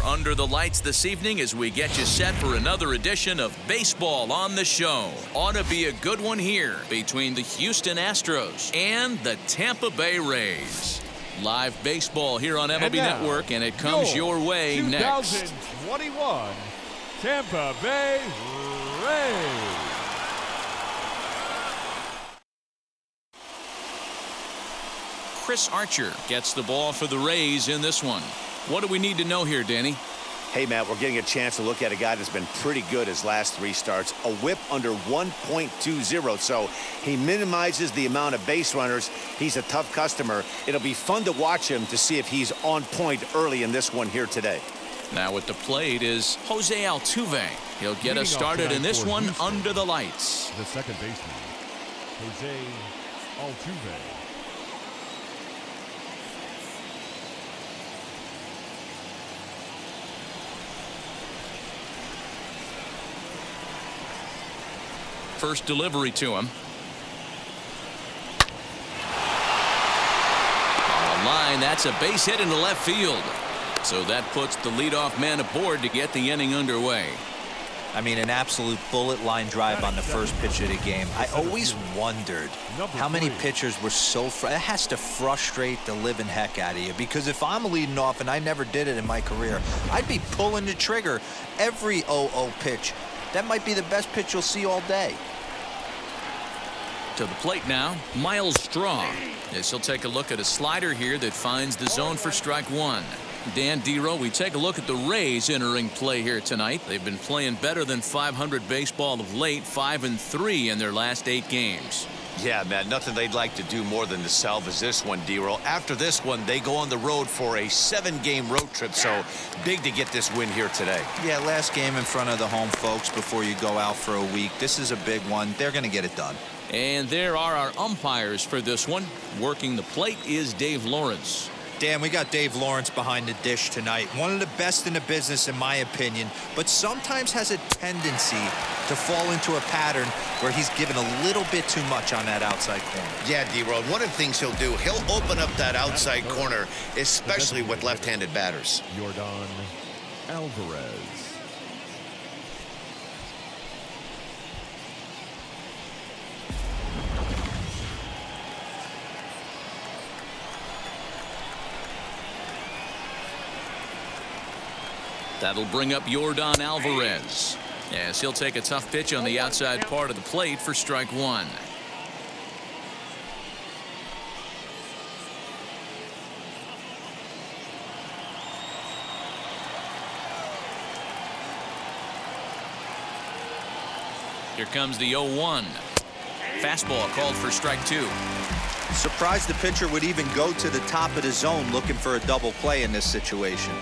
under the lights this evening as we get you set for another edition of Baseball on the Show. Ought to be a good one here between the Houston Astros and the Tampa Bay Rays. Live baseball here on MLB Network, and it comes your way next. 2021 Tampa Bay Rays. Chris Archer gets the ball for the Rays in this one. What do we need to know here, Danny? Hey, Matt, we're getting a chance to look at a guy that's been pretty good his last 3 starts. A whip under 1.20, so he minimizes the amount of base runners. He's a tough customer. It'll be fun to watch him to see if he's on point early in this one here today. Now at the plate is Jose Altuve. He'll get us started in this one under the lights. The second baseman, Jose Altuve. First delivery to him. On the line, that's a base hit into left field. So that puts the leadoff man aboard to get the inning underway. I mean, an absolute bullet line drive on the first pitch of the game. I always wondered how many pitchers were so it has to frustrate the living heck out of you, because if I'm leading off, and I never did it in my career, I'd be pulling the trigger every 0-0 pitch. That might be the best pitch you'll see all day. To the plate now, Miles Straw. Yes, he'll take a look at a slider here that finds the zone for strike one. Dan Dero, we take a look at the Rays entering play here tonight. They've been playing better than .500 baseball of late, 5-3 in their last 8 games. Yeah, man, nothing they'd like to do more than to salvage this one, Dero. After this one, they go on the road for a 7-game road trip, so big to get this win here today. Yeah, last game in front of the home folks before you go out for a week. This is a big one. They're going to get it done. And there are our umpires for this one. Working the plate is Dave Lawrence. Dan, we got Dave Lawrence behind the dish tonight. One of the best in the business, in my opinion, but sometimes has a tendency to fall into a pattern where he's given a little bit too much on that outside corner. Yeah, D-Road, one of the things he'll do, he'll open up that outside corner, especially with left-handed batters. Jorgon Alvarez. That'll bring up Jorgon Alvarez. Yes, he'll take a tough pitch on the outside part of the plate for strike one. Here comes the 0-1. Fastball called for strike two. Surprised the pitcher would even go to the top of the zone looking for a double play in this situation.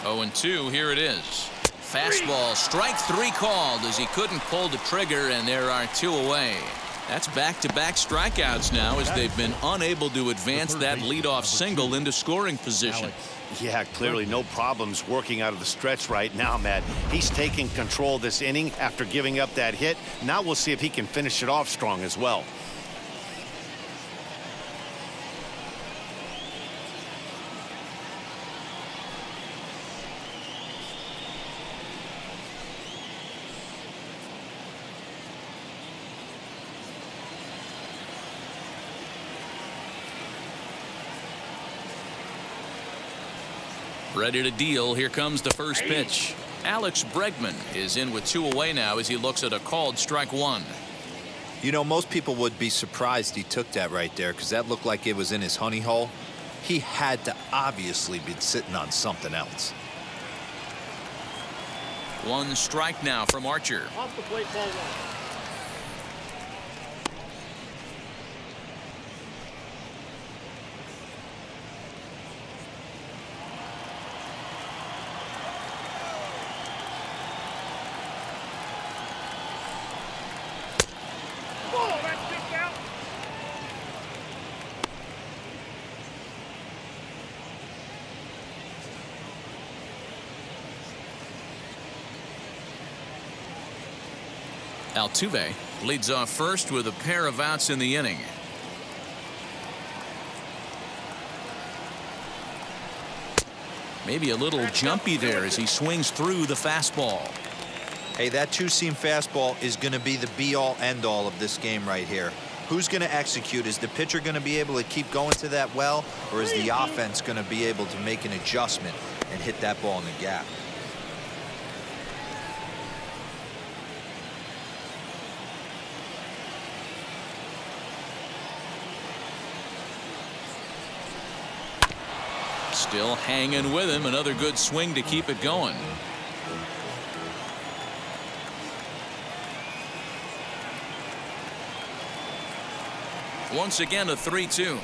Oh, 0-2, here it is. Fastball, strike three called as he couldn't pull the trigger, and there are 2 away. That's back-to-back strikeouts now as they've been unable to advance that leadoff single into scoring position. Yeah, clearly no problems working out of the stretch right now, Matt. He's taking control of this inning after giving up that hit. Now we'll see if he can finish it off strong as well. Ready to deal. Here comes the first pitch. Alex Bregman is in with 2 away now as he looks at a called strike one. You know, most people would be surprised he took that right there because that looked like it was in his honey hole. He had to obviously be sitting on something else. 1 strike now from Archer. Off the plate, ball one. Altuve leads off first with a pair of outs in the inning. Maybe a little jumpy there as he swings through the fastball. Hey, that two-seam fastball is going to be the be-all, end-all of this game right here. Who's going to execute? Is the pitcher going to be able to keep going to that well, or is the offense going to be able to make an adjustment and hit that ball in the gap? Still hanging with him. Another good swing to keep it going. Once again, a 3-2.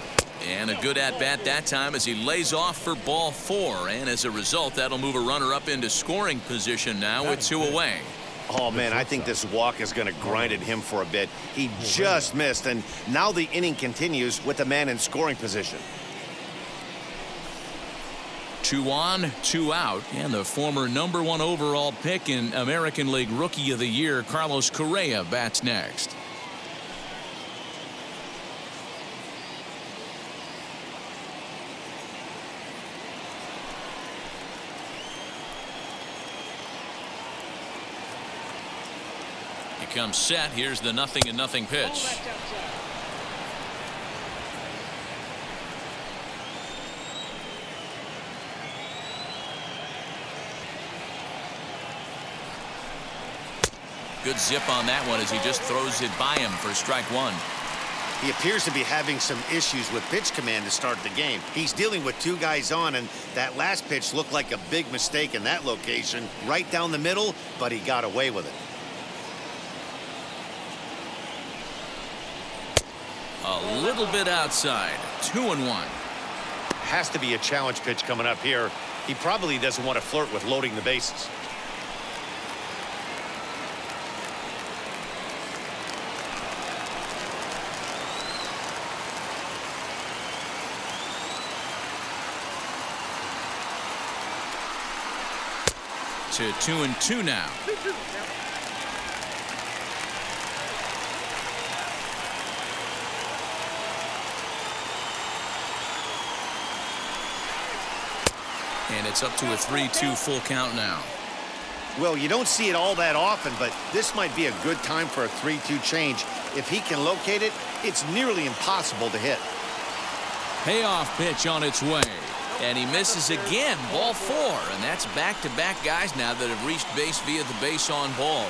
And a good at-bat that time as he lays off for ball 4. And as a result, that'll move a runner up into scoring position now with 2 away. Oh, man, I think this walk is going to grind at him for a bit. He just missed, and now the inning continues with the man in scoring position. 2 on, 2 out, and the former #1 overall pick in American League Rookie of the Year, Carlos Correa, bats next. He comes set. Here's the 0-0 pitch. Good zip on that one as he just throws it by him for strike 1. He appears to be having some issues with pitch command to start the game. He's dealing with 2 guys on, and that last pitch looked like a big mistake in that location, right down the middle, but he got away with it. A little bit outside. 2-1. Has to be a challenge pitch coming up here. He probably doesn't want to flirt with loading the bases. To 2-2 now. And it's up to a 3-2 full count now. Well, you don't see it all that often, but this might be a good time for a 3-2 change. If he can locate it, it's nearly impossible to hit. Payoff pitch on its way. And he misses again. Ball 4. And that's back-to-back guys now that have reached base via the base on balls.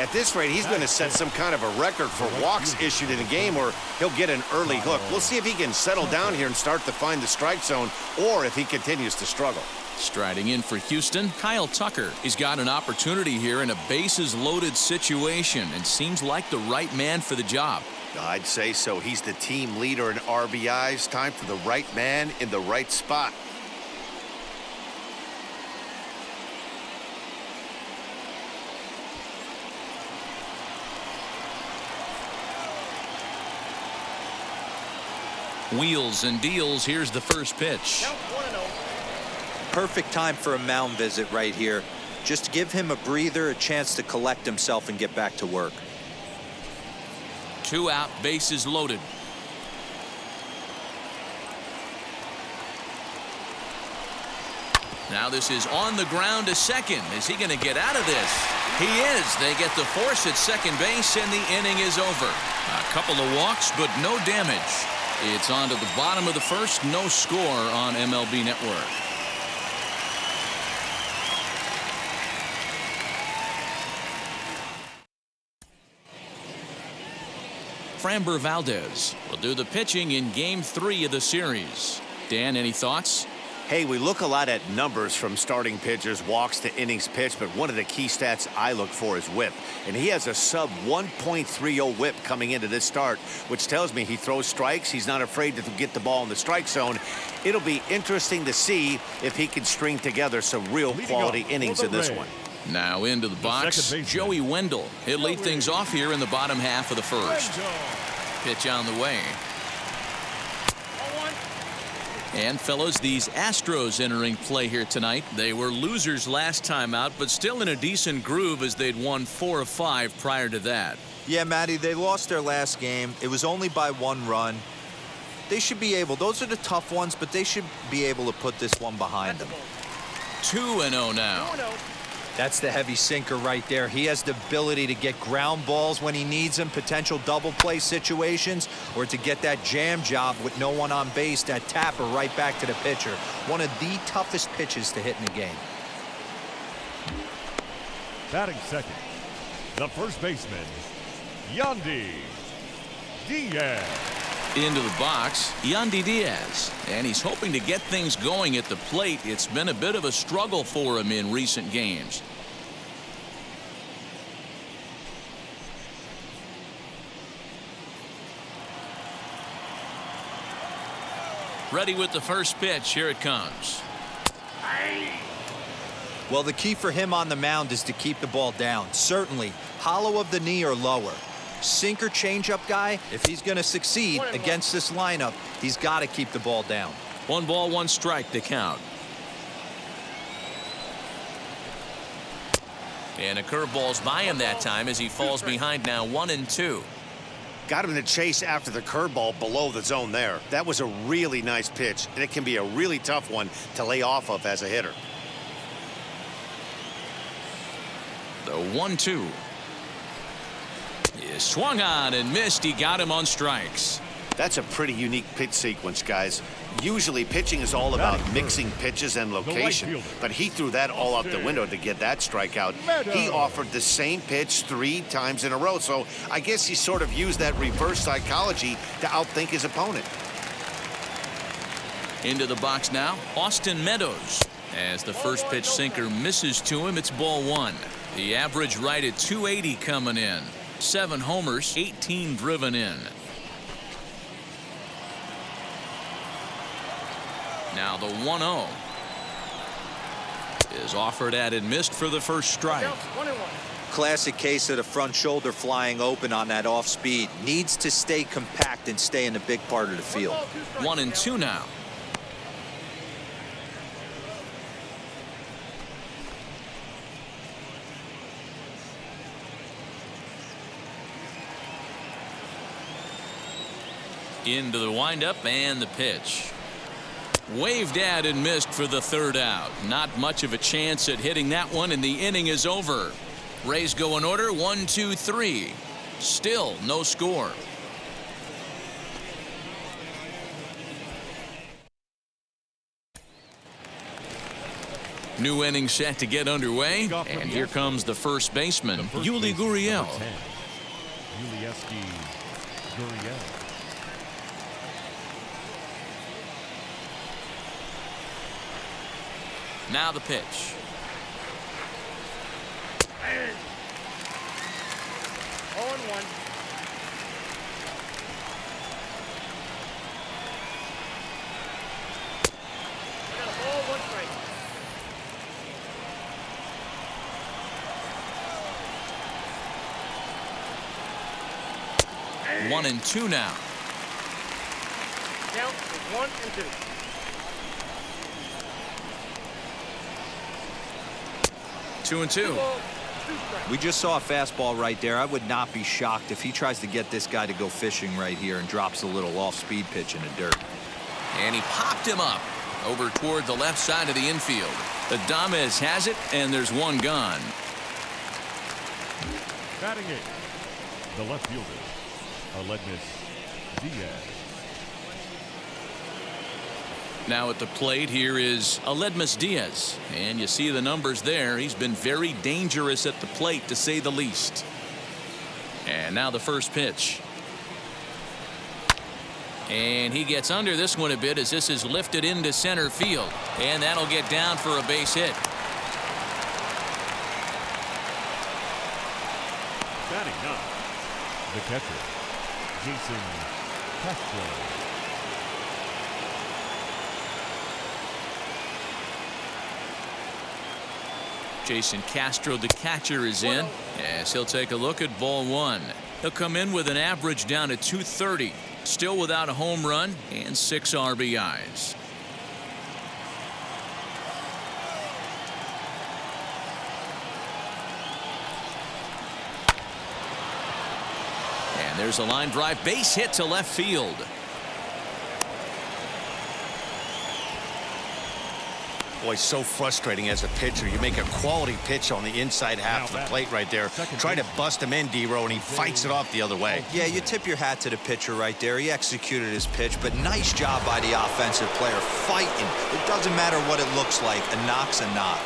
At this rate, he's going to set some kind of a record for walks issued in a game, or he'll get an early hook. We'll see if he can settle down here and start to find the strike zone, or if he continues to struggle. Striding in for Houston, Kyle Tucker. He's got an opportunity here in a bases-loaded situation and seems like the right man for the job. I'd say so. He's the team leader in RBIs. Time for the right man in the right spot. Wheels and deals. Here's the first pitch. Perfect time for a mound visit right here. Just to give him a breather, a chance to collect himself and get back to work. 2 out, bases loaded. Now this is on the ground to second. Is he going to get out of this? He is. They get the force at second base, and the inning is over. A couple of walks, but no damage. It's on to the bottom of the first. No score on MLB Network. Framber Valdez will do the pitching in Game 3 of the series. Dan, any thoughts? Hey, we look a lot at numbers from starting pitchers, walks to innings pitched, but one of the key stats I look for is whip. And he has a sub 1.30 whip coming into this start, which tells me he throws strikes. He's not afraid to get the ball in the strike zone. It'll be interesting to see if he can string together some real quality innings in this one. Now into the box, Joey Wendell. He'll lead things off here in the bottom half of the first. Pitch on the way. And fellas, these Astros entering play here tonight. They were losers last time out, but still in a decent groove as they'd won 4 of 5 prior to that. Yeah, Matty, they lost their last game. It was only by 1 run. They should be able, those are the tough ones, but they should be able to put this one behind them. 2-0 now. That's the heavy sinker right there. He has the ability to get ground balls when he needs them, potential double play situations, or to get that jam job with no one on base, that tapper right back to the pitcher. One of the toughest pitches to hit in the game. Batting second, the first baseman, Yandy Diaz. Into the box, Yandy Diaz. And he's hoping to get things going at the plate. It's been a bit of a struggle for him in recent games. Ready with the first pitch. Here it comes. Well, the key for him on the mound is to keep the ball down. Certainly, hollow of the knee or lower. Sinker changeup guy, if he's going to succeed against this lineup, he's got to keep the ball down. 1 ball, 1 strike to count. And a curveball's by him that time as he falls behind now 1-2. Got him to chase after the curveball below the zone there. That was a really nice pitch, and it can be a really tough one to lay off of as a hitter. The 1-2. Is swung on and missed. He got him on strikes. That's a pretty unique pitch sequence, guys. Usually pitching is all about mixing pitches and location, but he threw that all out the window to get that strikeout. He offered the same pitch 3 times in a row, so I guess he sort of used that reverse psychology to outthink his opponent. Into the box now, Austin Meadows. As the first pitch sinker misses to him, it's ball 1. The average right at 280 coming in. 7 homers, 18 driven in. Now the 1-0 is offered at and missed for the first strike. Classic case of the front shoulder flying open on that off speed. Needs to stay compact and stay in the big part of the field. 1-2 now. Into the windup and the pitch. Waved at and missed for the 3rd out. Not much of a chance at hitting that one, and the inning is over. Rays go in order 1, 2, 3. Still no score. New inning set to get underway, and here comes the first baseman, Yuli Gurriel. Now the pitch. 0-1. Got a ball, 1 strike. Hey. 1-2 now. Count is 1-2. Two and two. We just saw a fastball right there. I would not be shocked if he tries to get this guy to go fishing right here and drops a little off-speed pitch in the dirt. And he popped him up over toward the left side of the infield. Adams has it, and there's one gone. Batting eighth, the left fielder, Yandy Diaz. Now at the plate here is Yandy Diaz, and you see the numbers there. He's been very dangerous at the plate, to say the least. And now the first pitch. And he gets under this one a bit as this is lifted into center field, and that'll get down for a base hit. Batting ninth, the catcher, Castro. Jason Castro, the catcher, is in. Yes, he'll take a look at ball 1. He'll come in with an average down at 230. Still without a home run and 6 RBIs. there's a line drive base hit to left field. Boy, so frustrating as a pitcher. You make a quality pitch on the inside half of the plate right there. Try to bust him in, D-Row, and he fights it off the other way. Yeah, you tip your hat to the pitcher right there. He executed his pitch, but nice job by the offensive player fighting. It doesn't matter what it looks like. A knock's a knock.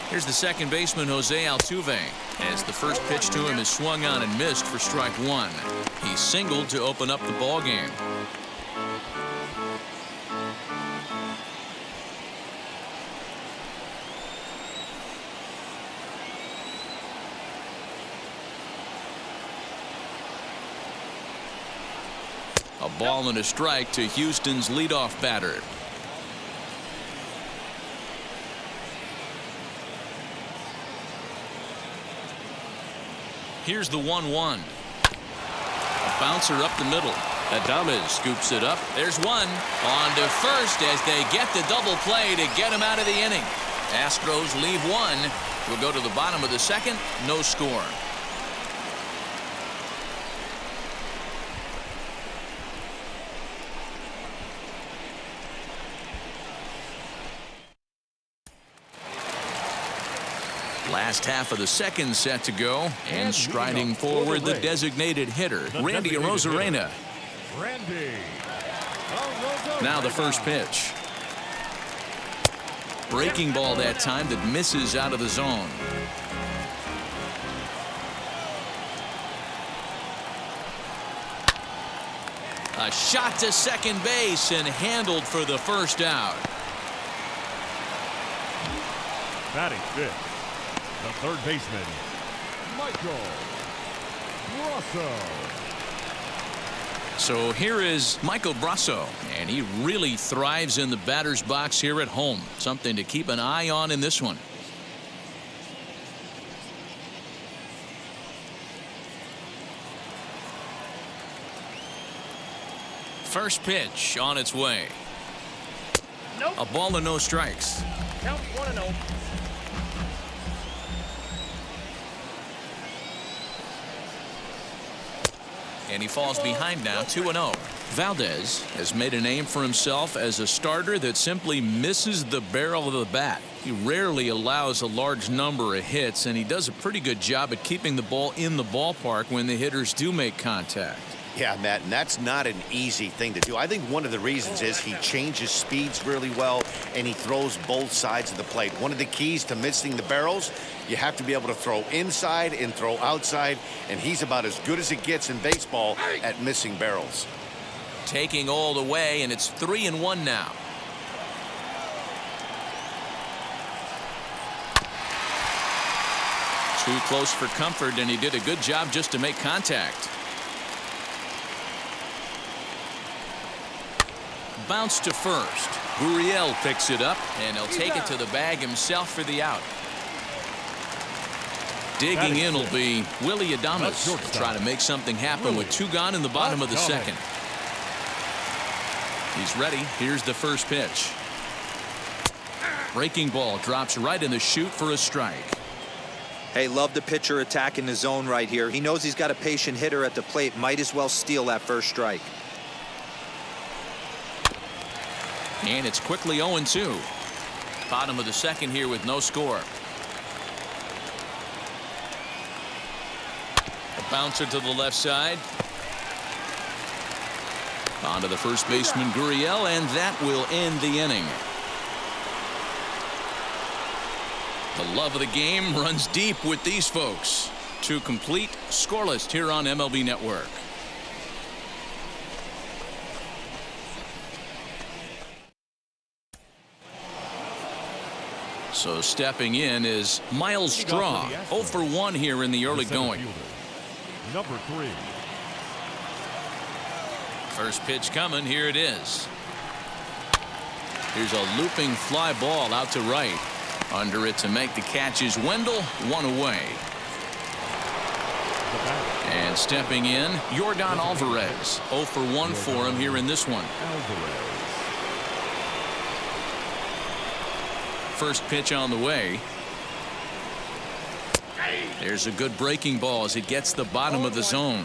Here's the second baseman, Jose Altuve, as the first pitch to him is swung on and missed for strike one. He singled to open up the ball game. A ball and a strike to Houston's leadoff batter. Here's the 1-1. A bouncer up the middle. Adams scoops it up. There's one. On to first as they get the double play to get him out of the inning. Astros leave one. We'll go to the bottom of the second. No score. Last half of the second set to go, and striding forward the designated hitter, Yandy Diaz. Now the first pitch. Breaking ball that time that misses out of the zone. A shot to second base and handled for the first out. Batting fifth, the third baseman, Michael Brasso. So here is Michael Brasso, and he really thrives in the batter's box here at home. Something to keep an eye on in this one. First pitch on its way. Nope. A ball and no strikes. Count 1-0. And he falls behind now, 2-0. Valdez has made a name for himself as a starter that simply misses the barrel of the bat. He rarely allows a large number of hits, and he does a pretty good job at keeping the ball in the ballpark when the hitters do make contact. Yeah, Matt, and that's not an easy thing to do. I think one of the reasons is he changes speeds really well, and he throws both sides of the plate. One of the keys to missing the barrels, you have to be able to throw inside and throw outside, and he's about as good as it gets in baseball at missing barrels. Taking all the way, and it's 3-1 now. Too close for comfort, and he did a good job just to make contact. Bounce to first. Gurriel picks it up, and he'll take it to the bag himself for the out. Digging in will be Willie Adams. He'll try to make something happen with two gone in the bottom of the second. He's ready. Here's the first pitch. Breaking ball drops right in the chute for a strike. Hey, love the pitcher attacking the zone right here. He knows he's got a patient hitter at the plate. Might as well steal that first strike. And it's quickly 0-2. Bottom of the second here with no score. A bouncer to the left side. On to the first baseman, Gurriel, and that will end the inning. The love of the game runs deep with these folks. To complete scoreless here on MLB Network. So stepping in is Miles Straw, 0 for 1 here in the early going. Number 3. First pitch coming. Here it is. Here's a looping fly ball out to right. Under it to make the catch is Wendell, 1 away. And stepping in, Jorgon Alvarez, 0 for 1 for him here in this one. First pitch on the way. There's a good breaking ball as it gets the bottom of the zone.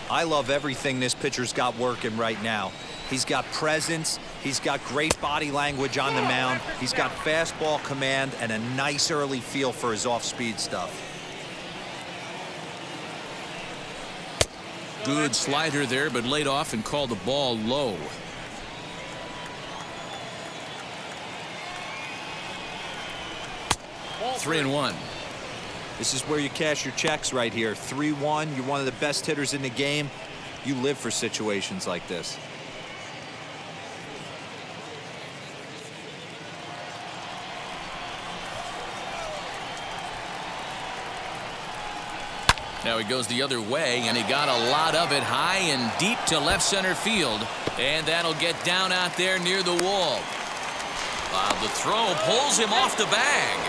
I love everything this pitcher's got working right now. He's got presence. He's got great body language on the mound. He's got fastball command and a nice early feel for his off-speed stuff. Good slider there, but laid off and called the ball low. Ball 3-1. This is where you cash your checks right here. 3-1. You're one of the best hitters in the game. You live for situations like this. Now he goes the other way, and he got a lot of it high and deep to left center field. And that'll get down out there near the wall. The throw pulls him off the bag.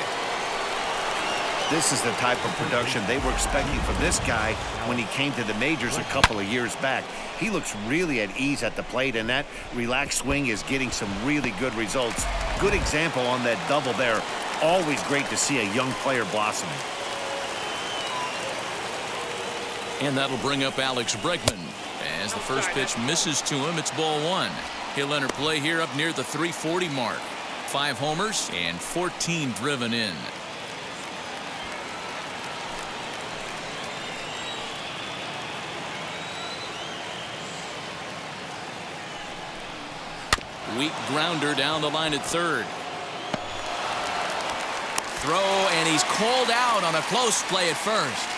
This is the type of production they were expecting from this guy when he came to the majors a couple of years back. He looks really at ease at the plate, and that relaxed swing is getting some really good results. Good example on that double there. Always great to see a young player blossoming. And that'll bring up Alex Bregman. As the first pitch misses to him, it's ball one. He'll enter play here up near the 340 mark. 5 homers and 14 driven in. Weak grounder down the line at third. Throw, and he's called out on a close play at first.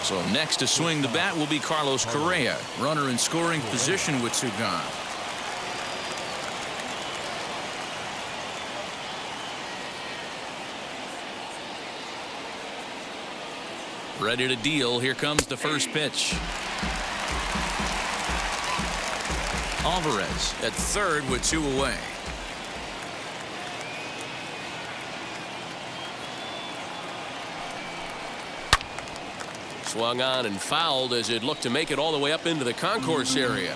So next to swing the bat will be Carlos Correa. Runner in scoring position with 2 gone. Ready to deal. Here comes the first pitch. Alvarez at third with 2 away. Swung on and fouled as it looked to make it all the way up into the concourse area.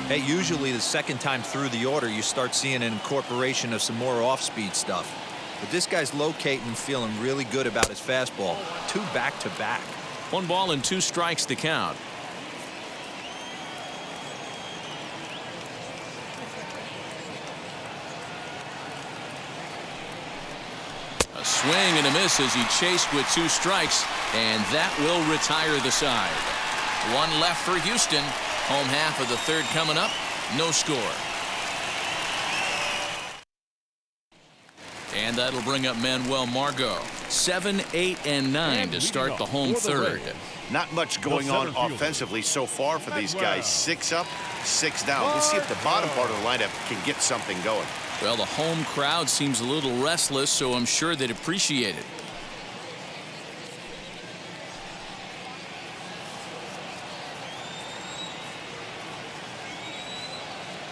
Hey, usually the second time through the order, you start seeing an incorporation of some more off-speed stuff. But this guy's locating, feeling really good about his fastball. 2 back-to-back. 1 ball and 2 strikes to count. A swing and a miss as he chased with 2 strikes, and that will retire the side. 1 left for Houston. Home half of the third coming up. No score. And that'll bring up Manuel Margot. 7, 8, and 9 to start the home third. Not much going on offensively so far for these guys. 6 up, 6 down. Let's see if the bottom part of the lineup can get something going. Well, the home crowd seems a little restless, so I'm sure they'd appreciate it.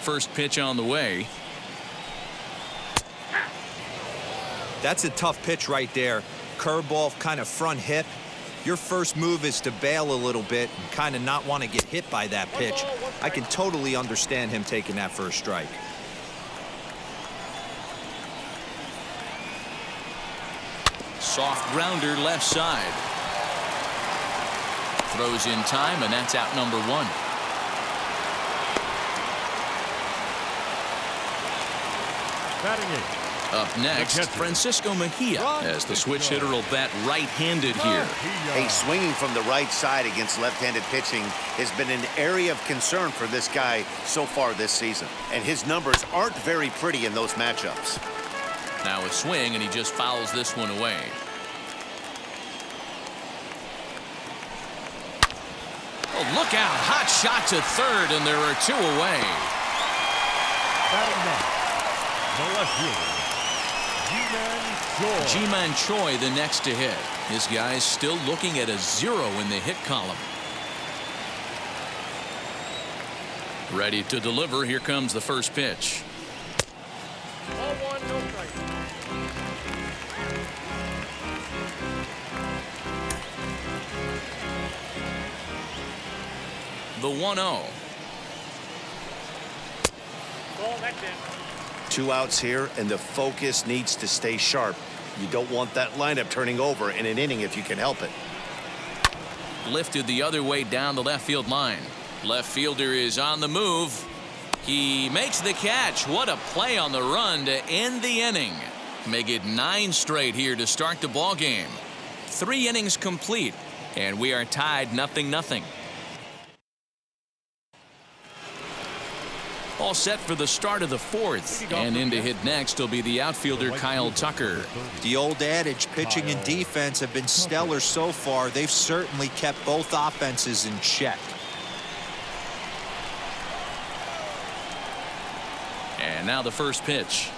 First pitch on the way. That's a tough pitch right there. Curveball, kind of front hip. Your first move is to bail a little bit and kind of not want to get hit by that pitch. I can totally understand him taking that first strike. Soft grounder left side. Throws in time, and that's out number 1. Batting 8. Up next, Francisco Mejia, as the switch hitter will bat right-handed here. Hey, swinging from the right side against left-handed pitching has been an area of concern for this guy so far this season. And his numbers aren't very pretty in those matchups. Now a swing, and he just fouls this one away. Oh, look out. Hot shot to third, and there are 2 away. Batting 9. The left fielder, Ji-Man Choi the next to hit. His guy's still looking at a 0 in the hit column. Ready to deliver. Here comes the first pitch. Ball 1, no strike. The 1-0. Ball, that's in. 2 outs here, and the focus needs to stay sharp. You don't want that lineup turning over in an inning if you can help it. Lifted the other way down the left field line. Left fielder is on the move. He makes the catch. What a play on the run to end the inning. Make it 9 straight here to start the ball game. 3 innings complete, and we are tied 0-0. All set for the start of the 4th, and in to hit next will be the outfielder Kyle Tucker. The old adage, pitching and defense have been stellar so far. They've certainly kept both offenses in check. And now the first pitch.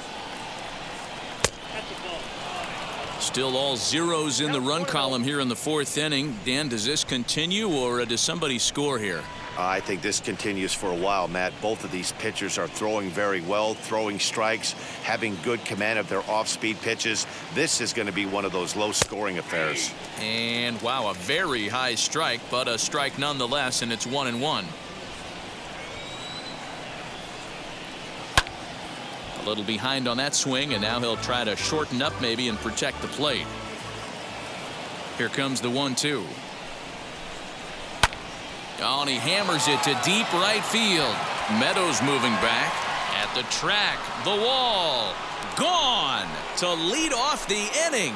Still all zeros in the run column here in the 4th inning. Dan, does this continue, or does somebody score here? I think this continues for a while, Matt. Both of these pitchers are throwing very well, throwing strikes, having good command of their off-speed pitches. This is going to be one of those low-scoring affairs. And wow, a very high strike, but a strike nonetheless, and it's 1-1. A little behind on that swing, and now he'll try to shorten up maybe and protect the plate. Here comes the 1-2. Oh, and he hammers it to deep right field. Meadows moving back at the track. The wall. Gone to lead off the inning.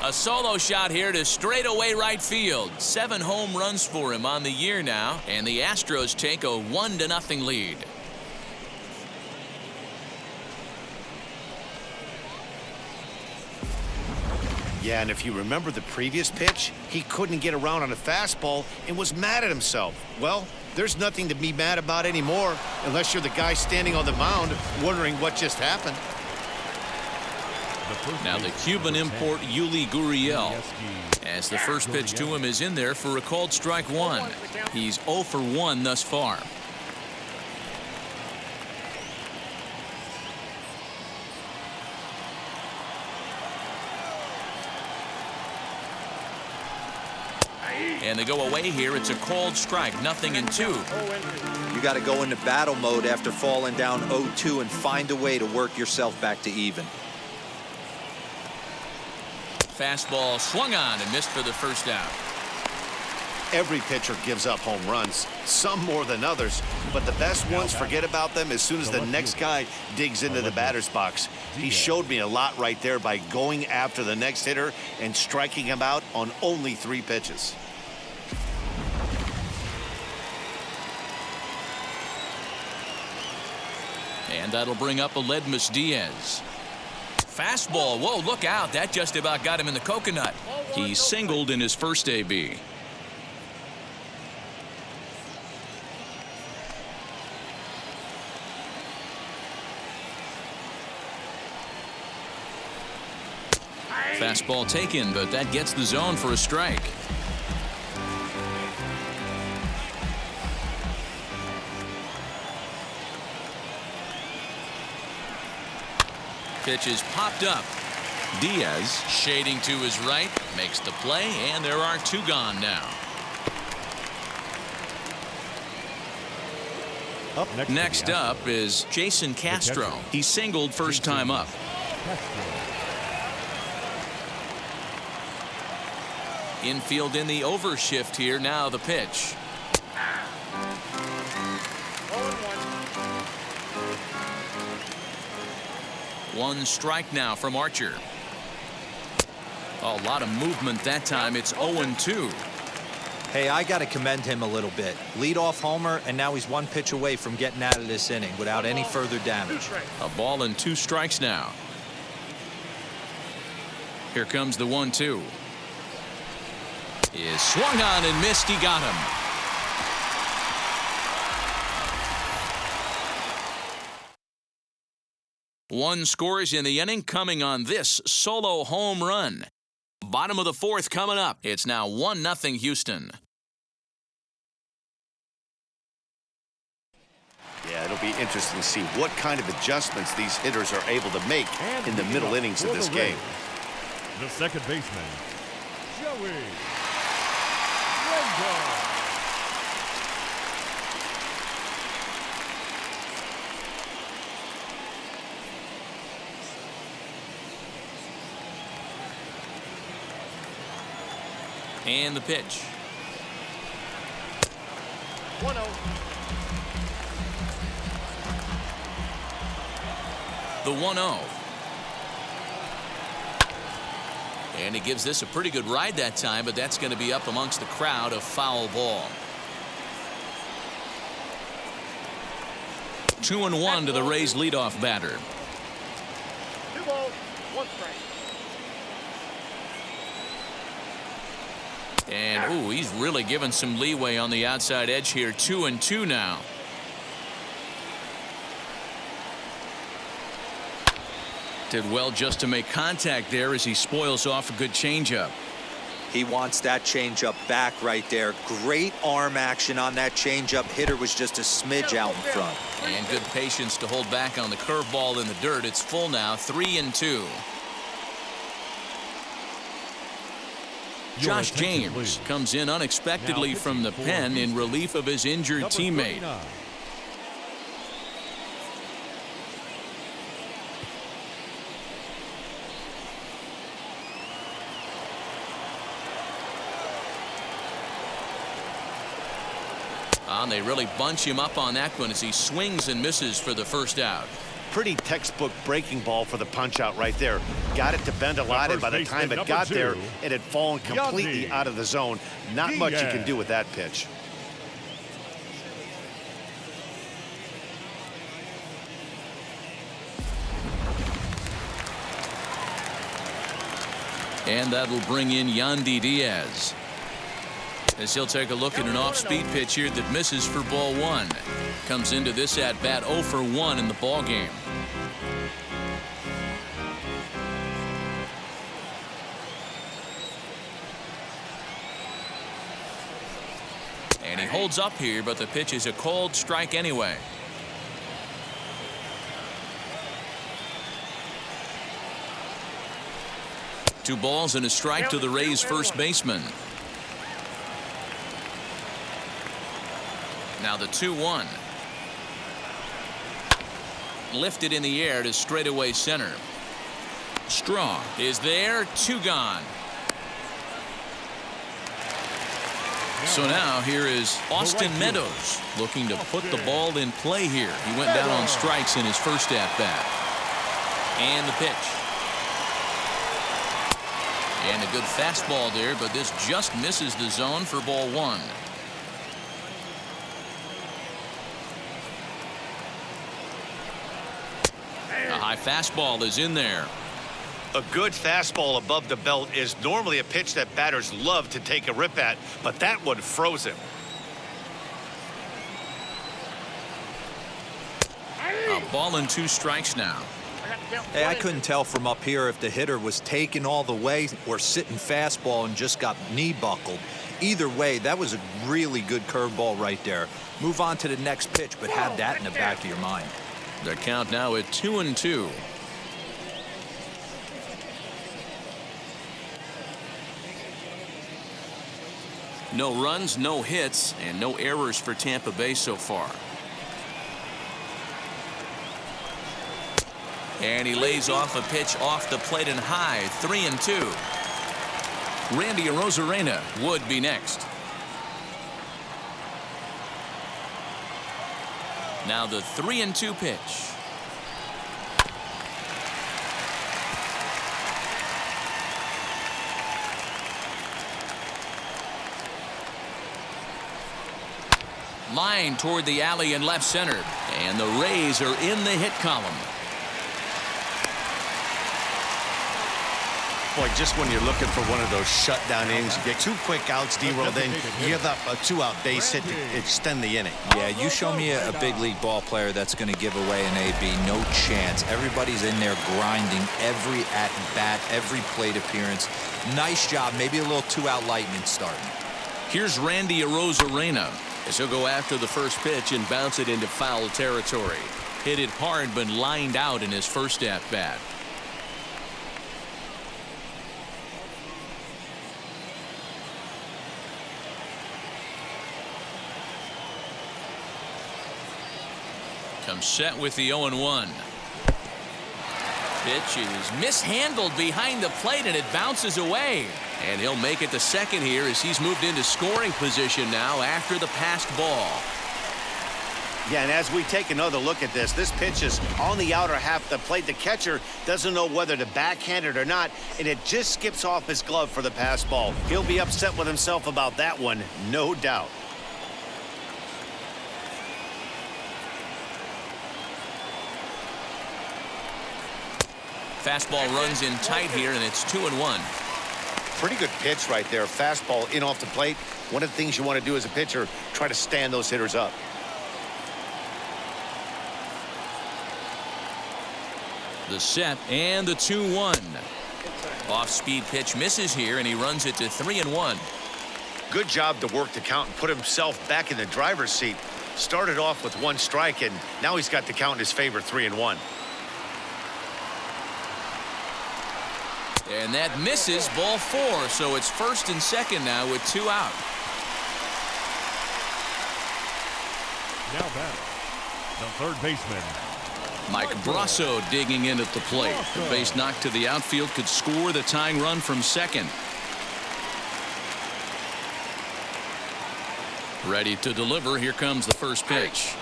A solo shot here to straightaway right field. 7 home runs for him on the year now, and the Astros take a 1-0 lead. Yeah, and if you remember the previous pitch, he couldn't get around on a fastball and was mad at himself. Well, there's nothing to be mad about anymore unless you're the guy standing on the mound wondering what just happened. Now the Cuban import Yuli Gurriel, as the first pitch to him is in there for a called strike 1. He's 0 for 1 thus far. And they go away here. It's a called strike, 0-2. You got to go into battle mode after falling down 0-2 and find a way to work yourself back to even. Fastball swung on and missed for the first out. Every pitcher gives up home runs, some more than others, but the best ones forget about them as soon as the next guy digs into the batter's box. He showed me a lot right there by going after the next hitter and striking him out on only 3 pitches. And that'll bring up Yandy Diaz. Fastball. Whoa, look out. That just about got him in the coconut. He singled in his first AB. Fastball taken, but that gets the zone for a strike. Pitch is popped up. Diaz shading to his right, makes the play, and there are 2 gone now. Next up is Jason Castro. He singled first time up. Infield in the overshift here. Now the pitch. 1 strike now from Archer. A lot of movement that time. It's 0-2. Hey, I got to commend him a little bit. Leadoff homer, and now he's 1 pitch away from getting out of this inning without any further damage. A ball and 2 strikes now. Here comes the 1-2. Is swung on and missed. He got him. One scores in the inning coming on this solo home run. Bottom of the 4th coming up. It's now 1-0 Houston. Yeah, it'll be interesting to see what kind of adjustments these hitters are able to make in the middle innings of this game. The second baseman, Joey. And the pitch. 1-0. The 1-0. And he gives this a pretty good ride that time, but that's going to be up amongst the crowd, a foul ball. 2-1 to the Rays leadoff batter. 2 balls, 1 strike. And ooh, he's really given some leeway on the outside edge here. 2-2 now. Did well just to make contact there as he spoils off a good changeup. He wants that changeup back right there. Great arm action on that changeup. Hitter was just a smidge out in front. And good patience to hold back on the curveball in the dirt. It's full now, 3-2. Josh James comes in unexpectedly from the pen in relief of his injured teammate. And they really bunch him up on that one as he swings and misses for the first out. Pretty textbook breaking ball for the punch out right there. Got it to bend a lot, and by the time it got there, it had fallen completely out of the zone. Not much you can do with that pitch. And that'll bring in Yandy Diaz, as he'll take a look at an off-speed pitch here that misses for ball 1. Comes into this at bat 0 for 1 in the ball game. And he holds up here, but the pitch is a cold strike anyway. Two balls and a strike to the Rays first baseman. Now the 2-1. Lifted in the air to straightaway center. Strong is there. 2 gone. So now here is Austin Meadows looking to put the ball in play here. He went down on strikes in his first at bat. And the pitch. And a good fastball there, but this just misses the zone for ball 1. A high fastball is in there. A good fastball above the belt is normally a pitch that batters love to take a rip at, but that one froze him. A ball and 2 strikes now. Hey, I couldn't tell from up here if the hitter was taking all the way or sitting fastball and just got knee buckled. Either way, that was a really good curveball right there. Move on to the next pitch, but have that in the back of your mind. The count now at 2-2. No runs, no hits, and no errors for Tampa Bay so far. And he lays off a pitch off the plate and high. 3-2. Randy Arozarena would be next. Now the 3-2 pitch. Line toward the alley in left center. And the Rays are in the hit column. Boy, just when you're looking for one of those shutdown innings, you get 2 quick outs, D-roll, then you give up a 2-out base hit to extend the inning. Yeah, you show me a big league ball player that's going to give away an AB. No chance. Everybody's in there grinding every at-bat, every plate appearance. Nice job. Maybe a little 2-out lightning starting. Here's Randy Arozarena as he'll go after the first pitch and bounce it into foul territory. Hit it hard, but lined out in his first at-bat. Comes set with the 0-1. Pitch is mishandled behind the plate, and it bounces away. And he'll make it to second here as he's moved into scoring position now after the passed ball. Yeah, and as we take another look at this pitch is on the outer half of the plate. The catcher doesn't know whether to backhand it or not, and it just skips off his glove for the pass ball. He'll be upset with himself about that one, no doubt. Fastball runs in tight here, and it's 2-1. Pretty good pitch right there. Fastball in off the plate. One of the things you want to do as a pitcher, try to stand those hitters up. The set and the 2-1. Off-speed pitch misses here, and he runs it to 3-1. Good job to work the count and put himself back in the driver's seat. Started off with 1 strike, and now he's got the count in his favor, 3-1. And that misses, ball 4, so it's first and second now with 2 out. Now batting, the third baseman, Mike Brasso digging in at the plate. The base knock to the outfield could score the tying run from second. Ready to deliver. Here comes the first pitch.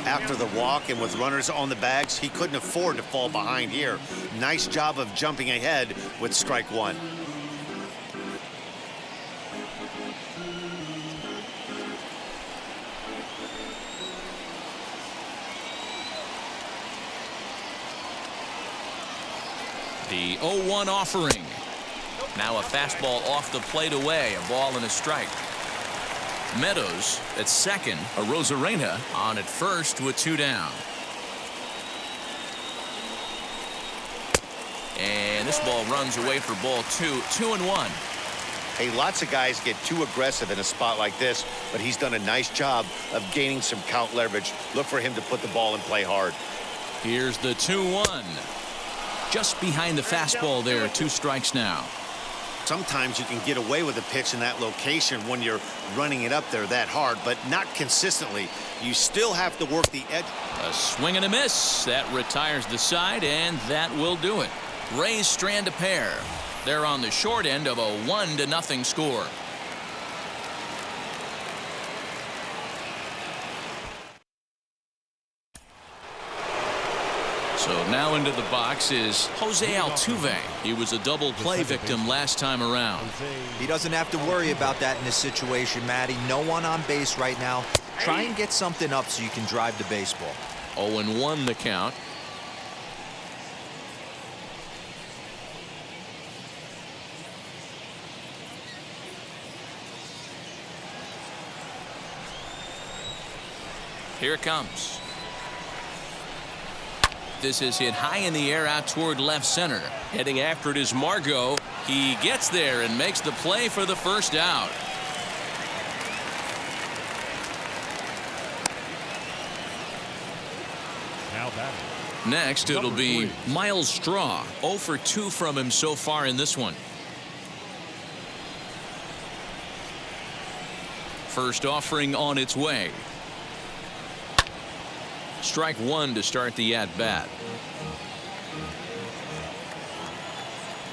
After the walk and with runners on the bags, he couldn't afford to fall behind here. Nice job of jumping ahead with strike 1. The 0-1 offering. Now a fastball off the plate away. A ball and a strike. Meadows at second. Arozarena on at first with 2 down. And this ball runs away for ball 2. 2-1. Hey, lots of guys get too aggressive in a spot like this, but he's done a nice job of gaining some count leverage. Look for him to put the ball and play hard. Here's the 2-1. Just behind the fastball there. 2 strikes now. Sometimes you can get away with a pitch in that location when you're running it up there that hard, but not consistently. You still have to work the edge. A swing and a miss. That retires the side, and that will do it. Rays strand a pair. They're on the short end of a 1-0 score. So now into the box is Jose Altuve. He was a double play victim last time around. He doesn't have to worry about that in this situation, Matty. No one on base right now. Try and get something up so you can drive the baseball. 0-1 the count. Here it comes. This is hit high in the air out toward left center. Heading after it is Margot. He gets there and makes the play for the first out. now batting. Next, it'll be Miles Straw. 0 for 2 from him so far in this one. First offering on its way. Strike 1 to start the at-bat.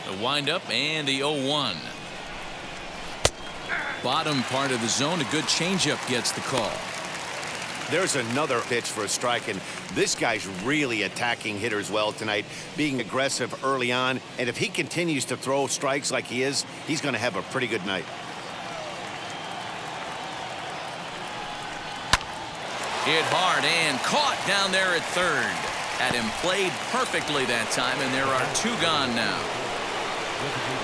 The windup and the 0-1. Bottom part of the zone. A good changeup gets the call. There's another pitch for a strike, and this guy's really attacking hitters well tonight, being aggressive early on. And if he continues to throw strikes like he is, he's going to have a pretty good night. Hit hard and caught down there at third. Had him played perfectly that time, and there are 2 gone now.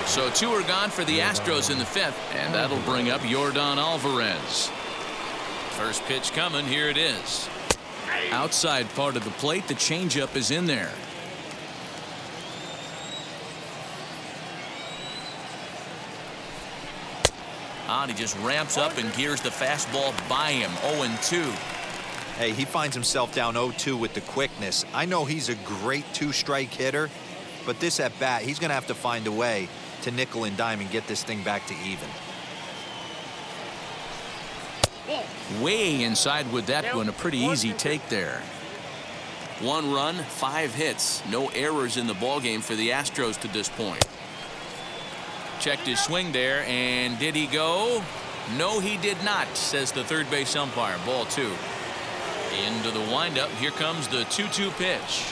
So 2 are gone for the Astros in the 5th, and that'll bring up Jorgon Alvarez. First pitch coming. Here it is. Outside part of the plate. The changeup is in there. And he just ramps up and gears the fastball by him. 0-2. Hey, he finds himself down 0-2 with the quickness. I know he's a great 2-strike hitter, but this at bat, he's going to have to find a way to nickel and dime and get this thing back to even. Way inside with that one. A pretty easy take there. 1 run, 5 hits. No errors in the ballgame for the Astros to this point. Checked his swing there, and did he go? No, he did not, says the third base umpire. Ball 2. Into the windup. Here comes the 2-2 pitch.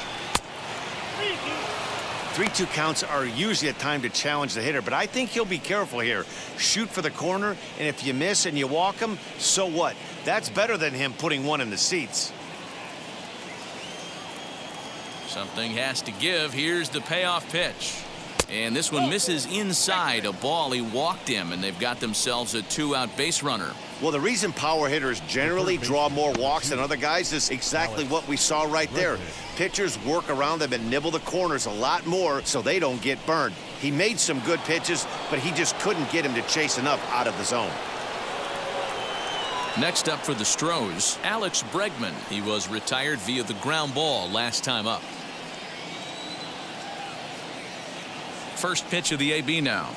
3-2 counts are usually a time to challenge the hitter, but I think he'll be careful here. Shoot for the corner, and if you miss and you walk him, so what? That's better than him putting one in the seats. Something has to give. Here's the payoff pitch. And this one misses inside. A ball. He walked him, and they've got themselves a 2-out base runner. Well, the reason power hitters generally draw more walks than other guys is exactly what we saw right there. Pitchers work around them and nibble the corners a lot more so they don't get burned. He made some good pitches, but he just couldn't get him to chase enough out of the zone. Next up for the Astros, Alex Bregman. He was retired via the ground ball last time up. First pitch of the AB now.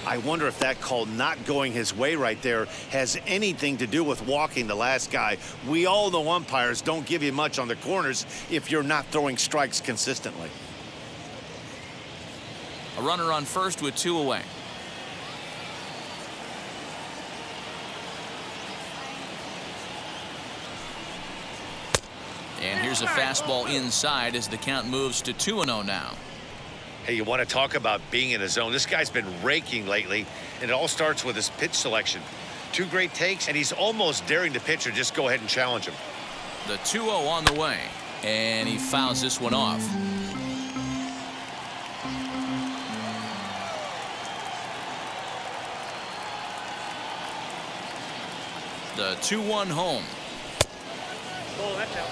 I wonder if that call not going his way right there has anything to do with walking the last guy. We all know umpires don't give you much on the corners if you're not throwing strikes consistently. A runner on first with 2 away. And here's a fastball inside as the count moves to 2-0 now. Hey, you want to talk about being in a zone? This guy's been raking lately, and it all starts with his pitch selection. 2 great takes, and he's almost daring the pitcher just go ahead and challenge him. The 2-0 on the way, and he fouls this one off. The 2-1 home. Oh, that's out.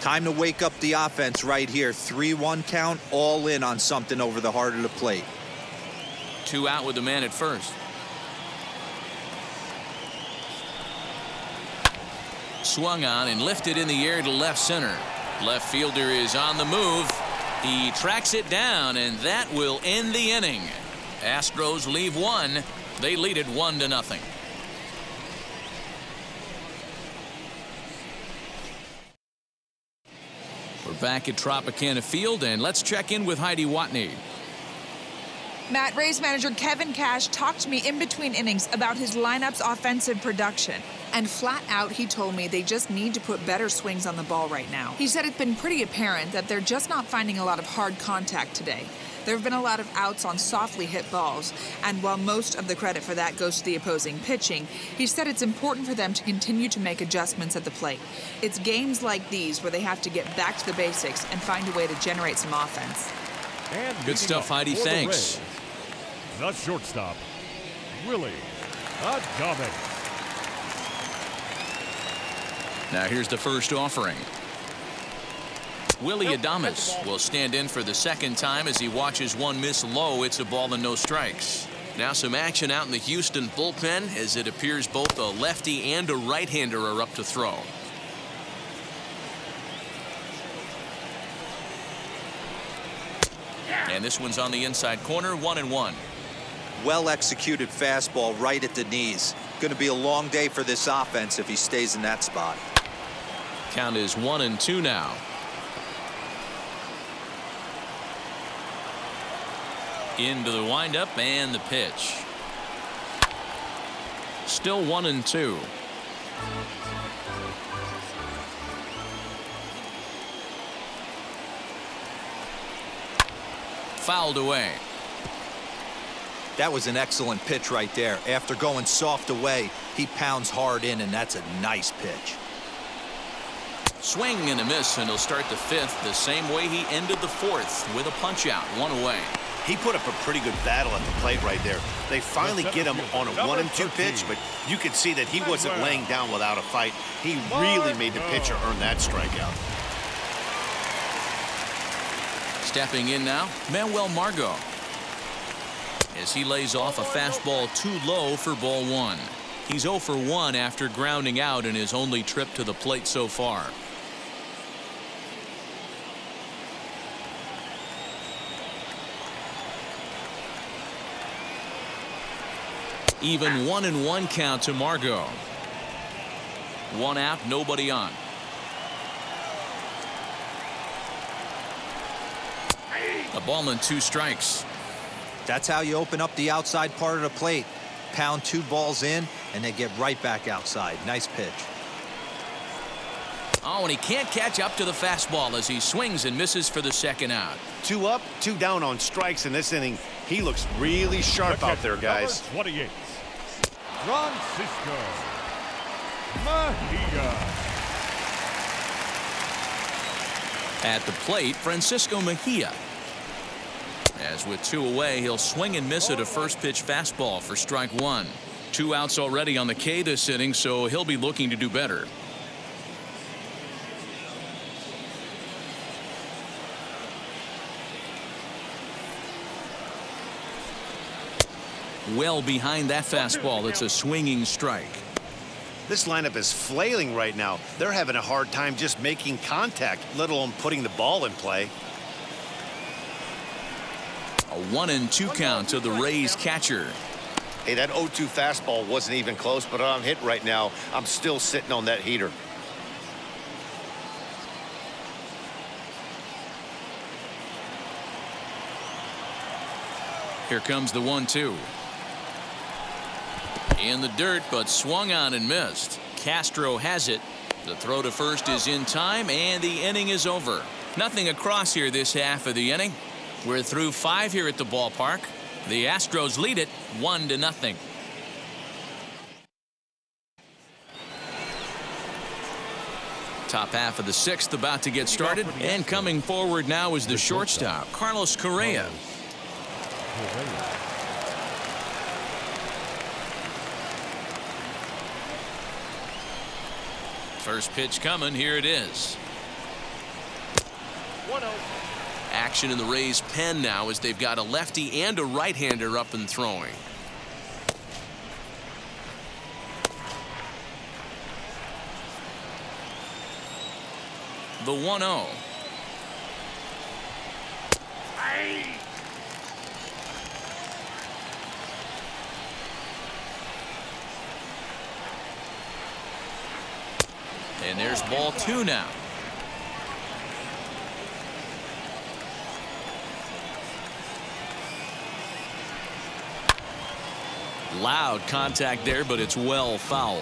Time to wake up the offense right here. 3-1 count, all in on something over the heart of the plate. 2 out with the man at first. Swung on and lifted in the air to left center. Left fielder is on the move. He tracks it down, and that will end the inning. Astros leave 1. They lead it 1-0. We're back at Tropicana Field, and let's check in with Heidi Watney. Matt, Rays manager Kevin Cash talked to me in between innings about his lineup's offensive production. And flat out, he told me they just need to put better swings on the ball right now. He said it's been pretty apparent that they're just not finding a lot of hard contact today. There have been a lot of outs on softly hit balls, and while most of the credit for that goes to the opposing pitching, he said it's important for them to continue to make adjustments at the plate. It's games like these where they have to get back to the basics and find a way to generate some offense. And good stuff, Heidi. Thanks. The shortstop, Willie Adams. Now here's the first offering. Willie Adams will stand in for the second time as he watches one miss low. It's a ball and no strikes. Now some action out in the Houston bullpen as it appears both a lefty and a right-hander are up to throw. And this one's on the inside corner, 1-1. Well executed fastball right at the knees. Going to be a long day for this offense if he stays in that spot. Count is 1-2 now. Into the windup and the pitch. Still 1-2. Fouled away. That was an excellent pitch right there. After going soft away, he pounds hard in, and that's a nice pitch. Swing and a miss, and he'll start the 5th the same way he ended the 4th with a punch out, 1 away. He put up a pretty good battle at the plate right there. They finally get him on a 1-2 pitch, but you could see that he wasn't laying down without a fight. He really made the pitcher earn that strikeout. Stepping in now, Manuel Margot, as he lays off a fastball too low for ball 1. He's 0 for 1 after grounding out in his only trip to the plate so far. Even 1-1 count to Margot. One out, nobody on. A ball and 2 strikes. That's how you open up the outside part of the plate. Pound 2 balls in, and they get right back outside. Nice pitch. Oh, and he can't catch up to the fastball as he swings and misses for the second out. 2 up, 2 down on strikes in this inning. He looks really sharp out there, guys. Number 28, Francisco Mejia. At the plate, Francisco Mejia. As with 2 away, he'll swing and miss at a first pitch fastball for strike 1. 2 outs already on the K this inning, so he'll be looking to do better. Well behind that fastball. It's a swinging strike. This lineup is flailing right now. They're having a hard time just making contact, let alone putting the ball in play. A 1-2 count to the Rays catcher. Hey, that 0-2 fastball wasn't even close, but I'm hit right now. I'm still sitting on that heater. Here comes the 1-2. In the dirt, but swung on and missed. Castro has it. The throw to first is in time, and the inning is over. Nothing across here this half of the inning. We're through 5 here at the ballpark. The Astros lead it 1-0. Top half of the 6th about to get started, and coming forward now is the shortstop, Carlos Correa. First pitch coming. Here it is. 1-0. Action in the Rays' pen now as they've got a lefty and a right-hander up and throwing. The 1-0. And there's ball 2 now. Loud contact there, but it's well foul.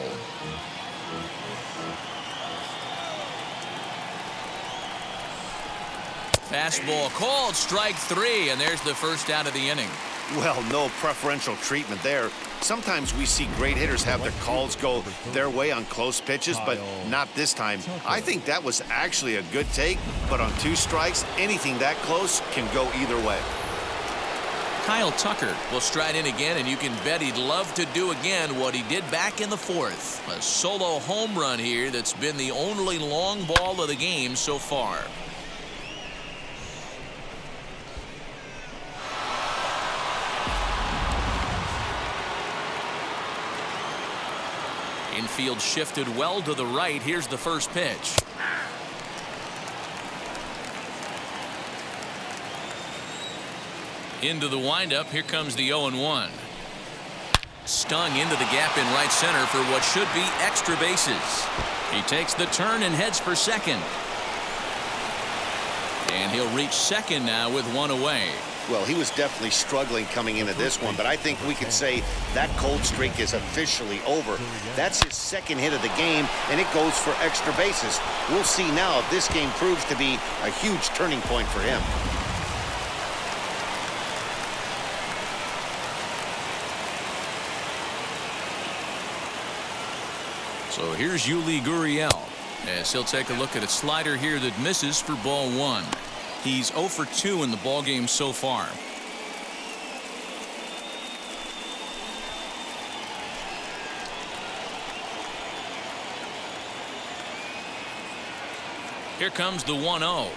Fastball called, strike 3, and there's the first out of the inning. Well, no preferential treatment there. Sometimes we see great hitters have their calls go their way on close pitches, but not this time. I think that was actually a good take, but on 2 strikes, anything that close can go either way. Kyle Tucker will stride in again, and you can bet he'd love to do again what he did back in the 4th. A solo home run here that's been the only long ball of the game so far. Infield shifted well to the right. Here's the first pitch. Into the windup. Here comes the 0-1. Stung into the gap in right center for what should be extra bases. He takes the turn and heads for second. And he'll reach second now with 1 away. Well, he was definitely struggling coming into this one, but I think we could say that cold streak is officially over. That's his 2nd hit of the game, and it goes for extra bases. We'll see now if this game proves to be a huge turning point for him. So here's Yuli Gurriel as he'll take a look at a slider here that misses for ball 1. He's 0 for 2 in the ballgame so far. Here comes the 1-0.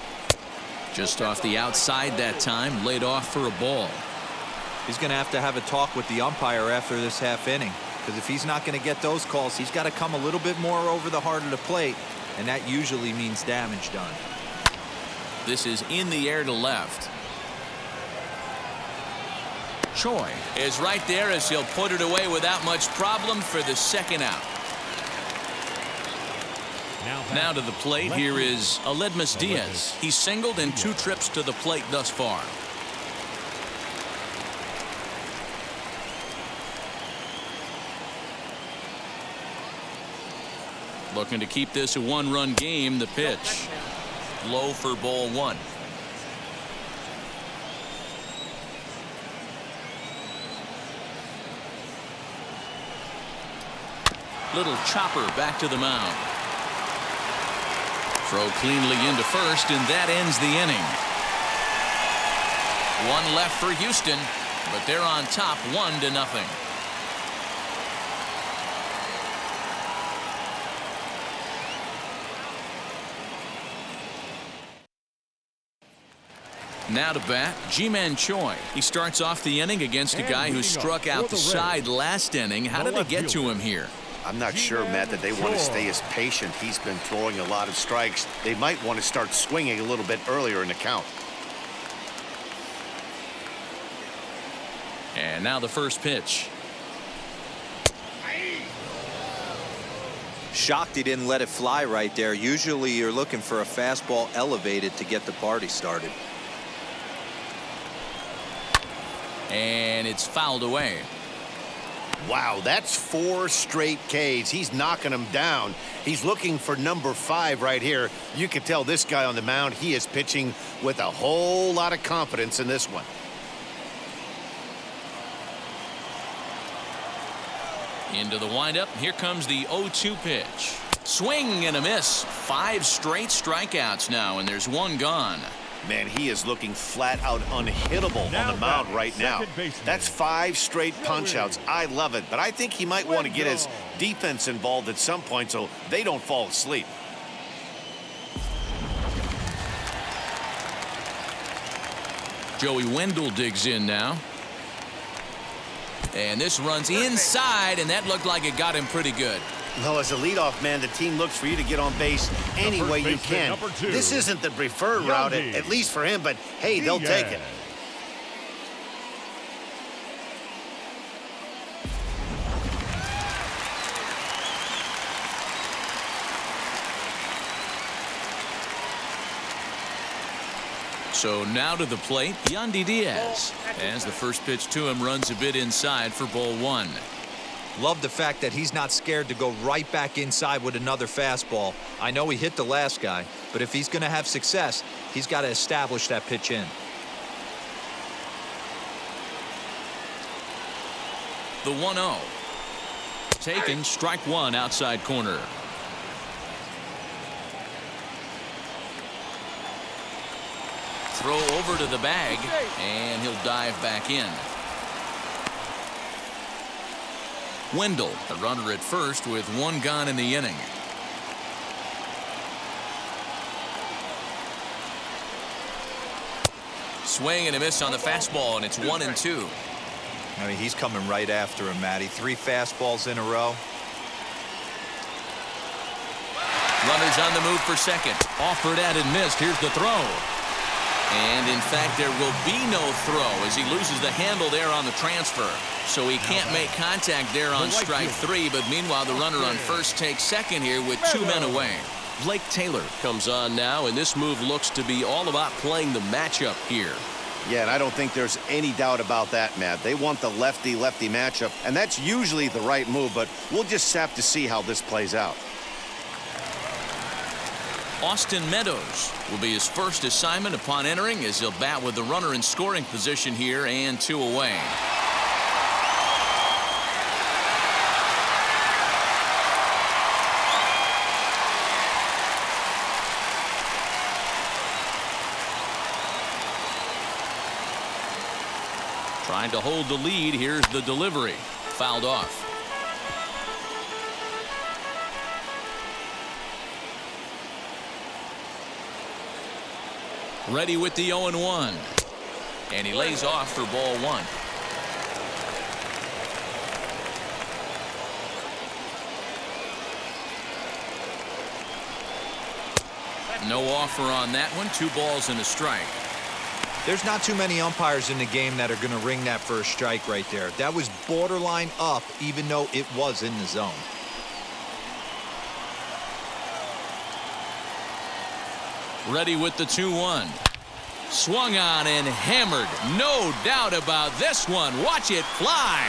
Just off the outside that time, laid off for a ball. He's going to have a talk with the umpire after this half inning, because if he's not going to get those calls, he's got to come a little bit more over the heart of the plate, and that usually means damage done. This is in the air to left. Choi is right there as he'll put it away without much problem for the 2nd out. Now to the plate, here is Yandy Diaz. He's singled in 2 trips to the plate thus far. Looking to keep this a 1-run game. The pitch. Low for ball 1. Little chopper back to the mound. Throw cleanly into first, and that ends the inning. 1 left for Houston, but they're on top 1-0. Now to bat, Ji-Man Choi. He starts off the inning against a guy who struck out the side last inning. How did they get to him here? I'm not sure, Matt, that they want to stay as patient. He's been throwing a lot of strikes. They might want to start swinging a little bit earlier in the count. And now the first pitch. Shocked he didn't let it fly right there. Usually you're looking for a fastball elevated to get the party started. And it's fouled away. Wow, that's 4 straight Ks. He's knocking them down. He's looking for number 5 right here. You can tell this guy on the mound, he is pitching with a whole lot of confidence in this one. Into the windup. Here comes the 0-2 pitch. Swing and a miss. 5 straight strikeouts now, and there's 1 gone. Man, he is looking flat out unhittable on the mound right now. That's 5 straight punch-outs. I love it, but I think he might want to get his defense involved at some point so they don't fall asleep. Joey Wendell digs in now. And this runs inside, and that looked like it got him pretty good. Well, as a leadoff man, the team looks for you to get on base any way you can. This isn't the preferred route, at least for him, but hey, they'll take it. So now to the plate, Yandy Diaz. As the first pitch to him runs a bit inside for ball 1. Love the fact that he's not scared to go right back inside with another fastball. I know he hit the last guy, but if he's going to have success, he's got to establish that pitch in. The 1-0. Taken, strike 1 outside corner. Throw over to the bag, and he'll dive back in. Wendell, the runner at first with 1 gone in the inning. Swing and a miss on the fastball, and it's 1-2. I mean, he's coming right after him, Matty. 3 fastballs in a row. Runners on the move for second. Offered at and missed. Here's the throw. And in fact, there will be no throw as he loses the handle there on the transfer. So he can't make contact there on strike 3, but meanwhile the runner on first takes second here with 2 men away. Blake Taylor comes on now, and this move looks to be all about playing the matchup here. Yeah, and I don't think there's any doubt about that, Matt. They want the lefty-lefty matchup, and that's usually the right move, but we'll just have to see how this plays out. Austin Meadows will be his first assignment upon entering as he'll bat with the runner in scoring position here and 2 away. Trying to hold the lead. Here's the delivery. Fouled off. Ready with the 0-1. And he lays off for ball 1. No offer on that one. 2 balls and a strike. There's not too many umpires in the game that are going to ring that first strike right there. That was borderline up, even though it was in the zone. Ready with the 2-1. Swung on and hammered. No doubt about this one. Watch it fly.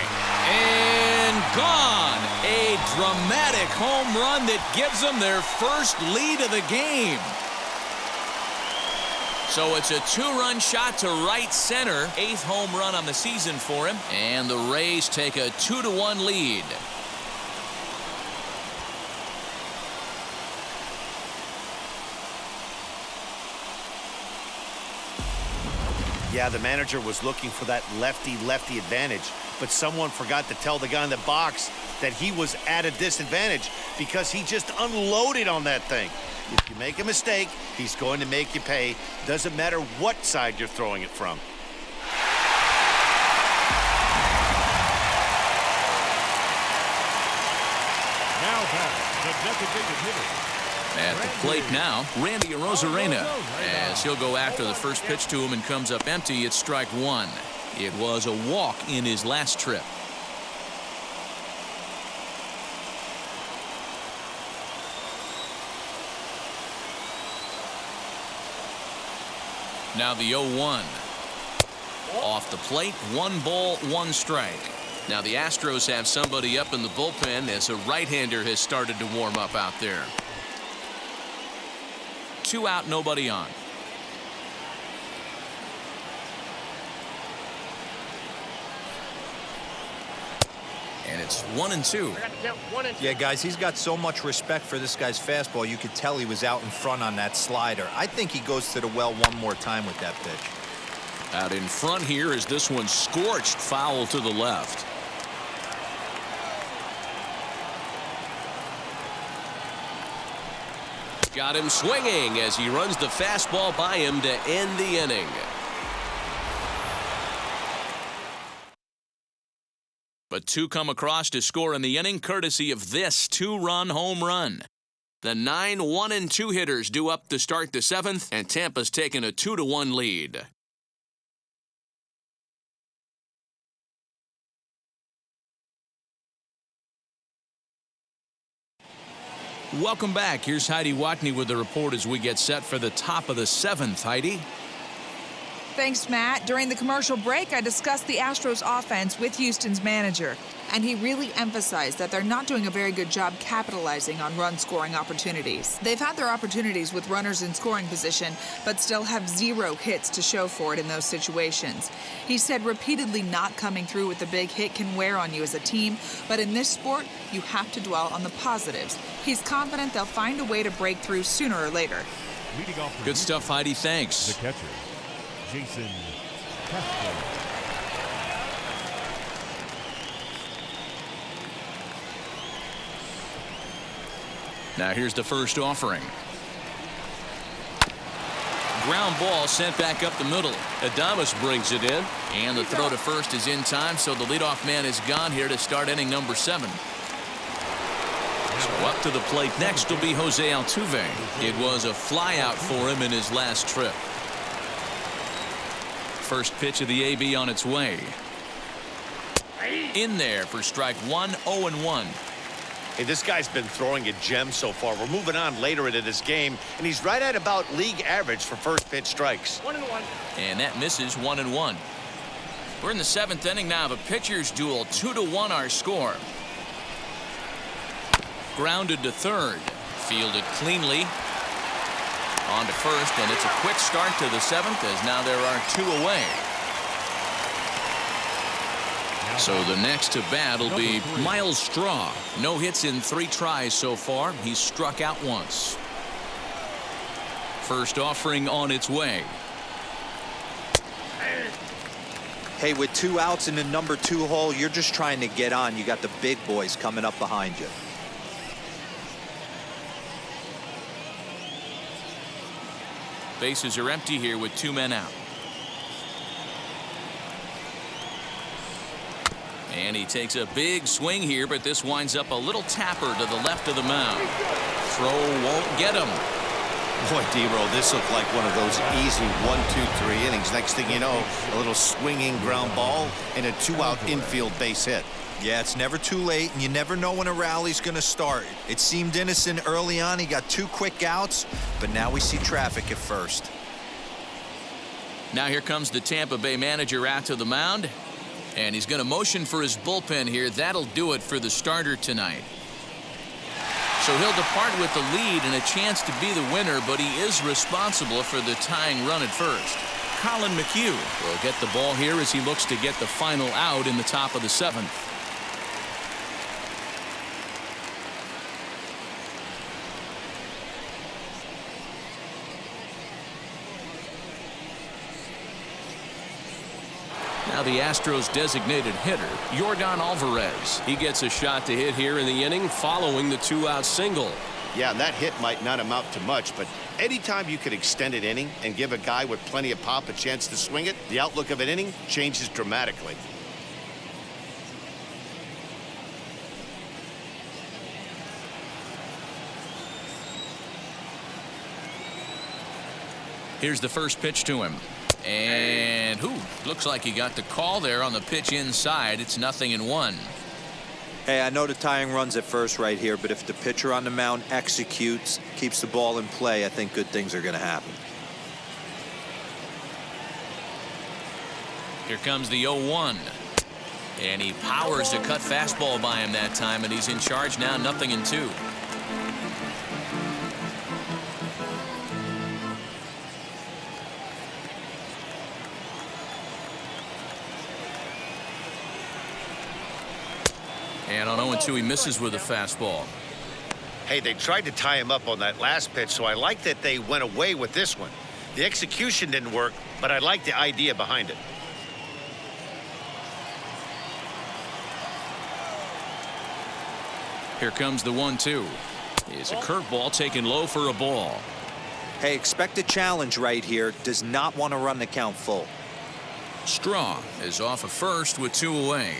And gone. A dramatic home run that gives them their first lead of the game. So it's a 2-run shot to right center. 8th home run on the season for him. And the Rays take a 2-1 lead. Yeah, the manager was looking for that lefty-lefty advantage, but someone forgot to tell the guy in the box that he was at a disadvantage because he just unloaded on that thing. If you make a mistake, he's going to make you pay. Doesn't matter what side you're throwing it from. Now back, the designated hitter. At the plate now, Randy Arozarena, as he'll go after the first pitch to him and comes up empty. It's strike one. It was a walk in his last trip. Now the 0-1. Off the plate, 1 ball, 1 strike. Now the Astros have somebody up in the bullpen as a right-hander has started to warm up out there. 2 out, nobody on. And it's 1-2. Yeah, guys, he's got so much respect for this guy's fastball. You could tell he was out in front on that slider. I think he goes to the well one more time with that pitch. Out in front here is this one scorched foul to the left. Got him swinging as he runs the fastball by him to end the inning. But 2 come across to score in the inning courtesy of this 2-run home run. The 9 1-2 hitters due up to start the 7th, and Tampa's taking a 2-1 lead. Welcome back. Here's Heidi Watney with the report as we get set for the top of the 7th. Heidi? Thanks, Matt. During the commercial break, I discussed the Astros offense with Houston's manager, and he really emphasized that they're not doing a very good job capitalizing on run-scoring opportunities. They've had their opportunities with runners in scoring position, but still have 0 hits to show for it in those situations. He said repeatedly not coming through with a big hit can wear on you as a team, but in this sport, you have to dwell on the positives. He's confident they'll find a way to break through sooner or later. Good stuff, Heidi. Thanks. The catcher, Castro. Now here's the first offering. Ground ball sent back up the middle. Adames brings it in, and the throw to first is in time, so the leadoff man is gone here to start inning number 7. So up to the plate next will be Jose Altuve. It was a flyout for him in his last trip. First pitch of the AB on its way. In there for strike 1, 0-1. Hey, this guy's been throwing a gem so far. We're moving on later into this game, and he's right at about league average for first pitch strikes. 1-1. And that misses 1-1. We're in the 7th inning now of a pitcher's duel. 2-1 our score. Grounded to third. Fielded cleanly. On to first, and it's a quick start to the 7th as now there are 2 away. So the next to bat will be Miles Straw. No hits in 3 tries so far. He's struck out once. First offering on its way. Hey, with 2 outs in the number 2 hole, you're just trying to get on. You got the big boys coming up behind you. Bases are empty here with 2 men out. And he takes a big swing here, but this winds up a little tapper to the left of the mound. Throw won't get him. Boy, D-Roll, this looked like one of those easy 1, 2, 3 innings. Next thing you know, a little swinging ground ball and a 2-out infield base hit. Yeah, it's never too late, and you never know when a rally's going to start. It seemed innocent early on. He got 2 quick outs, but now we see traffic at first. Now here comes the Tampa Bay manager out to the mound, and he's going to motion for his bullpen here. That'll do it for the starter tonight. So he'll depart with the lead and a chance to be the winner, but he is responsible for the tying run at first. Colin Mejia will get the ball here as he looks to get the final out in the top of the 7th. Now the Astros designated hitter, Jorgon Alvarez. He gets a shot to hit here in the inning following the 2-out single. Yeah, and that hit might not amount to much, but anytime you could extend an inning and give a guy with plenty of pop a chance to swing it, the outlook of an inning changes dramatically. Here's the first pitch to him. And looks like he got the call there on the pitch inside. It's 0-1. Hey, I know the tying run's at first right here, but if the pitcher on the mound executes, keeps the ball in play, I think good things are going to happen. Here comes the 0-1. And he powers a cut fastball by him that time, and he's in charge now, 0-2. And on 0-2, he misses with a fastball. Hey, they tried to tie him up on that last pitch, so I like that they went away with this one. The execution didn't work, but I like the idea behind it. Here comes the 1-2. It's a curveball taken low for a ball. Hey, expect a challenge right here. Does not want to run the count full. Straw is off of first with 2 away.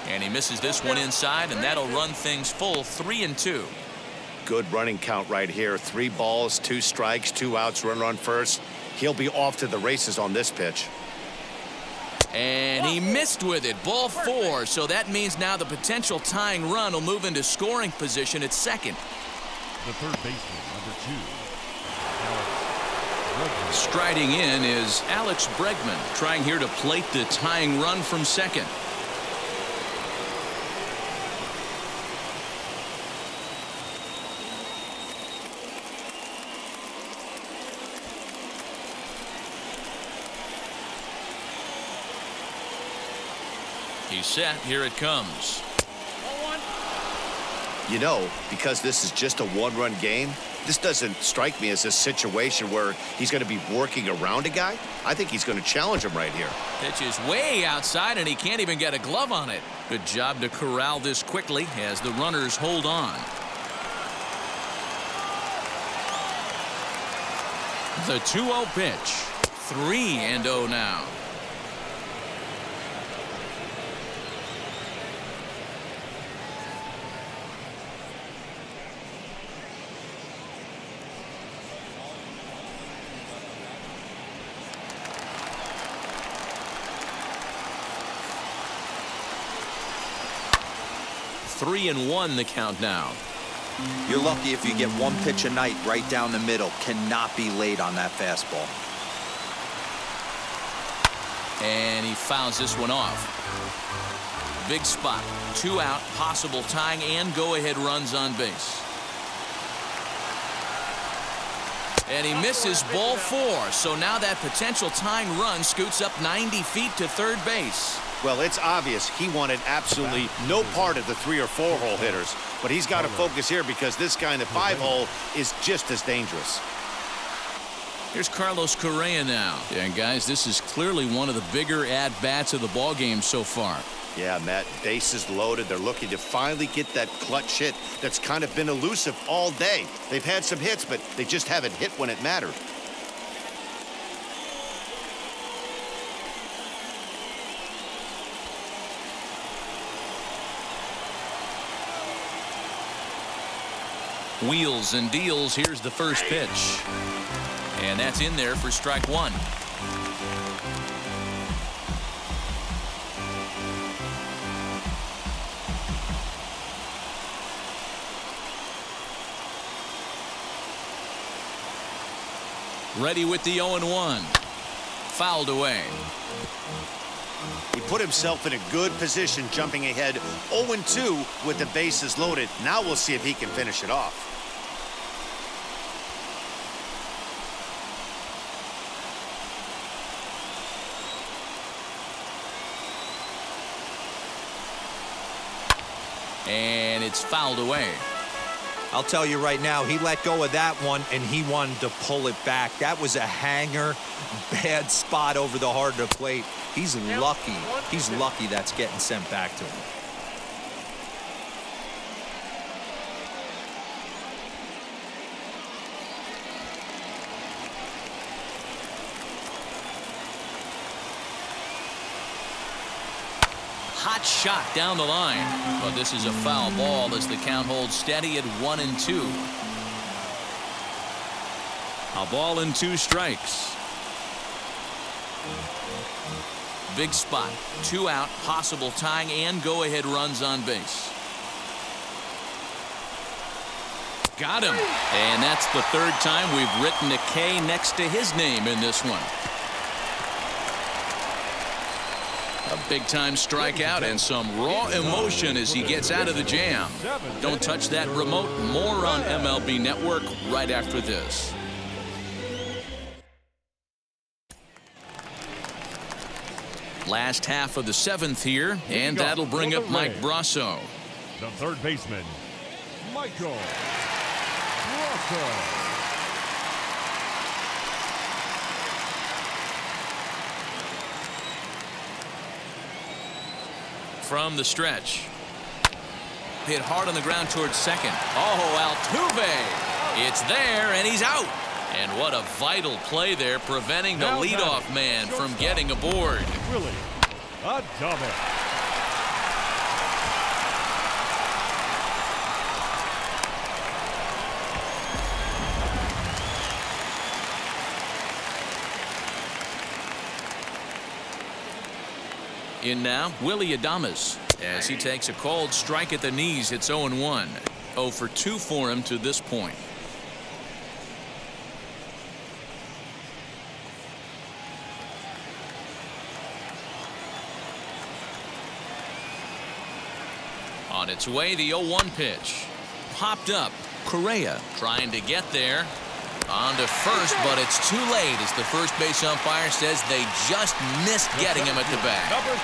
And he misses this one inside, and that'll run things full, 3-2. Good running count right here. 3 balls, 2 strikes, 2 outs, runner on first. He'll be off to the races on this pitch. And he missed with it, ball 4. So that means now the potential tying run will move into scoring position at second. The third baseman, number 2. Striding in is Alex Bregman, trying here to plate the tying run from second. He's set. Here it comes. You know, because this is just a 1-run game, this doesn't strike me as a situation where he's going to be working around a guy. I think he's going to challenge him right here. Pitch is way outside, and he can't even get a glove on it. Good job to corral this quickly as the runners hold on. The 2-0 pitch. 3-0 now. Three and 1 the count now. You're lucky if you get 1 pitch a night right down the middle. Cannot be late on that fastball. And he fouls this one off. Big spot. 2 out, possible tying and go-ahead runs on base. And he misses ball 4. So now that potential tying run scoots up 90 feet to third base. Well, it's obvious he wanted absolutely no part of the 3 or 4 hole hitters, but he's got to focus here because this guy in the 5 hole is just as dangerous. Here's Carlos Correa now. Yeah, and guys, this is clearly one of the bigger at-bats of the ball game so far. Yeah, Matt, bases loaded. They're looking to finally get that clutch hit that's kind of been elusive all day. They've had some hits, but they just haven't hit when it mattered. Wheels and deals. Here's the first pitch. And that's in there for strike 1. Ready with the 0-1. Fouled away. He put himself in a good position, jumping ahead 0-2 with the bases loaded. Now we'll see if he can finish it off. And it's fouled away. I'll tell you right now, he let go of that one, and he wanted to pull it back. That was a hanger, bad spot over the heart of the plate. He's lucky. He's lucky that's getting sent back to him. Hot shot down the line. But this is a foul ball as the count holds steady at 1-2. A ball and 2 strikes. Big spot. 2 out. Possible tying and go-ahead runs on base. Got him. And that's the 3rd time we've written a K next to his name in this one. A big-time strikeout and some raw emotion as he gets out of the jam. Don't touch that remote. More on MLB Network right after this. Last half of the 7th here, and that'll bring up Mike Brasso. The third baseman, Michael Brasso. From the stretch. Hit hard on the ground towards second. Oh, Altuve. It's there, and he's out. And what a vital play there, preventing the leadoff man from getting aboard. Willie Adams. In now, Willie Adams, as he takes a cold strike at the knees. It's 0-1. 0 for 2 for him to this point. On its way, the 0-1 pitch. Popped up. Correa trying to get there. On to first, but it's too late as the first base umpire says they just missed getting him at the bag. Number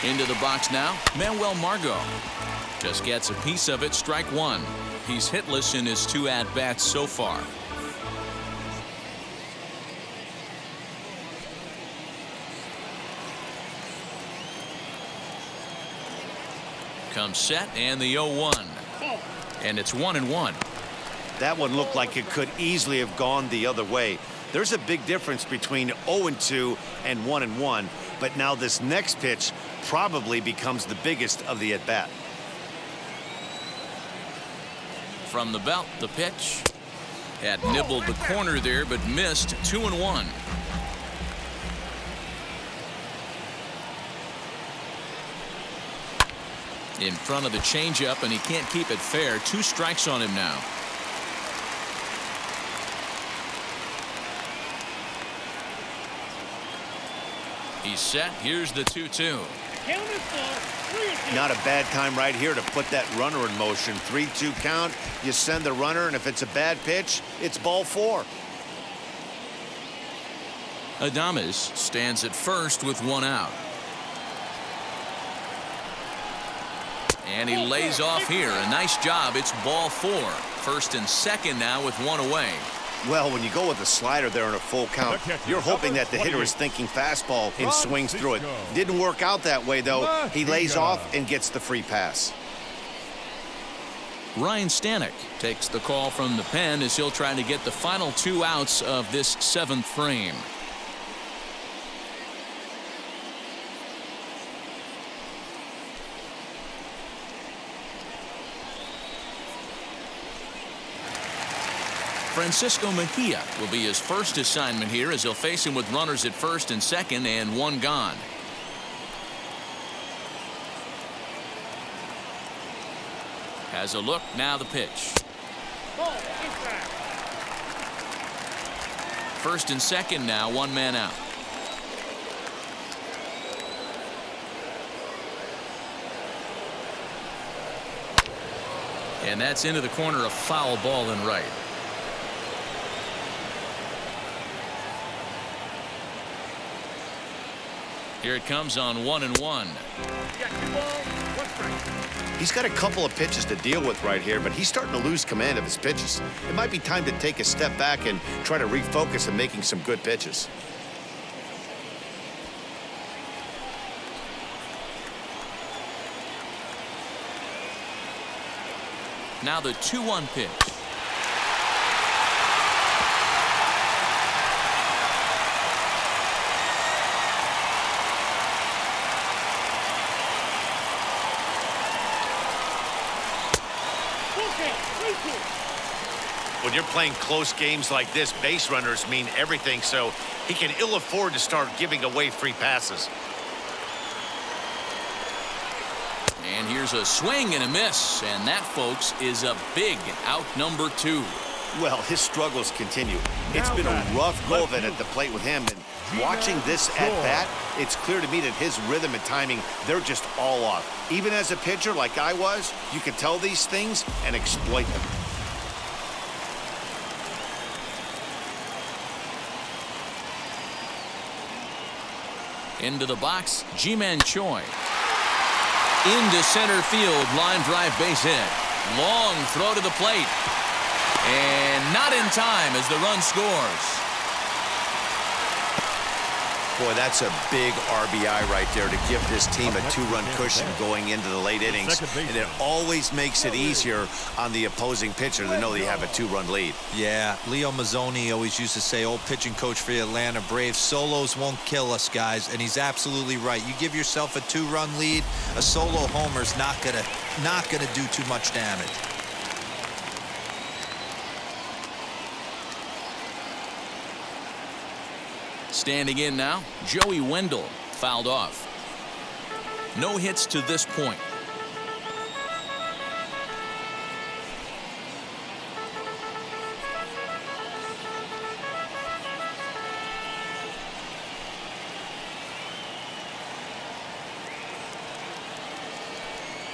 13. Into the box now, Manuel Margot. Just gets a piece of it, strike 1. He's hitless in his 2 at-bats so far. Comes set and the 0-1. And it's 1-1. That one looked like it could easily have gone the other way. There's a big difference between 0-2 and 1-1, but now this next pitch probably becomes the biggest of the at-bat. From the belt, the pitch. Had nibbled the corner there, but missed. 2-1. In front of the changeup, and he can't keep it fair. 2 strikes on him now. He's set. Here's the 2-2. Not a bad time right here to put that runner in motion. 3-2 count. You send the runner, and if it's a bad pitch, it's ball 4. Adames stands at first with 1 out. And he lays off here. A nice job. It's ball 4. First and second now with 1 away. Well, when you go with a slider there in a full count, you're hoping that the hitter is thinking fastball and swings through it. Didn't work out that way, though. He lays off and gets the free pass. Ryan Stanek takes the call from the pen as he'll try to get the final 2 outs of this 7th frame. Francisco Mejia will be his first assignment here as he'll face him with runners at first and second and 1 gone. Has a look, now the pitch. Ball inside. First and second now, one man out. And that's into the corner, a foul ball in right. Here it comes on 1-1. You got 2 balls, 1 strike. He's got a couple of pitches to deal with right here, but he's starting to lose command of his pitches. It might be time to take a step back and try to refocus on making some good pitches. Now the 2-1 pitch. When you're playing close games like this, base runners mean everything, so he can ill afford to start giving away free passes. And here's a swing and a miss, and that, folks, is a big out number 2. Well, his struggles continue. It's been a rough go of it at the plate with him, and watching this at bat, it's clear to me that his rhythm and timing, they're just all off. Even as a pitcher like I was, you can tell these things and exploit them. Into the box, Ji-Man Choi. Into center field, line drive, base hit. Long throw to the plate. And not in time as the run scores. Boy, that's a big RBI right there to give this team a 2-run cushion going into the late innings. And it always makes it easier on the opposing pitcher to know they have a 2-run lead. Yeah, Leo Mazzoni always used to say, old pitching coach for the Atlanta Braves, solos won't kill us, guys. And he's absolutely right. You give yourself a 2-run lead, a solo homer's not gonna do too much damage. Standing in now, Joey Wendell, fouled off. No hits to this point.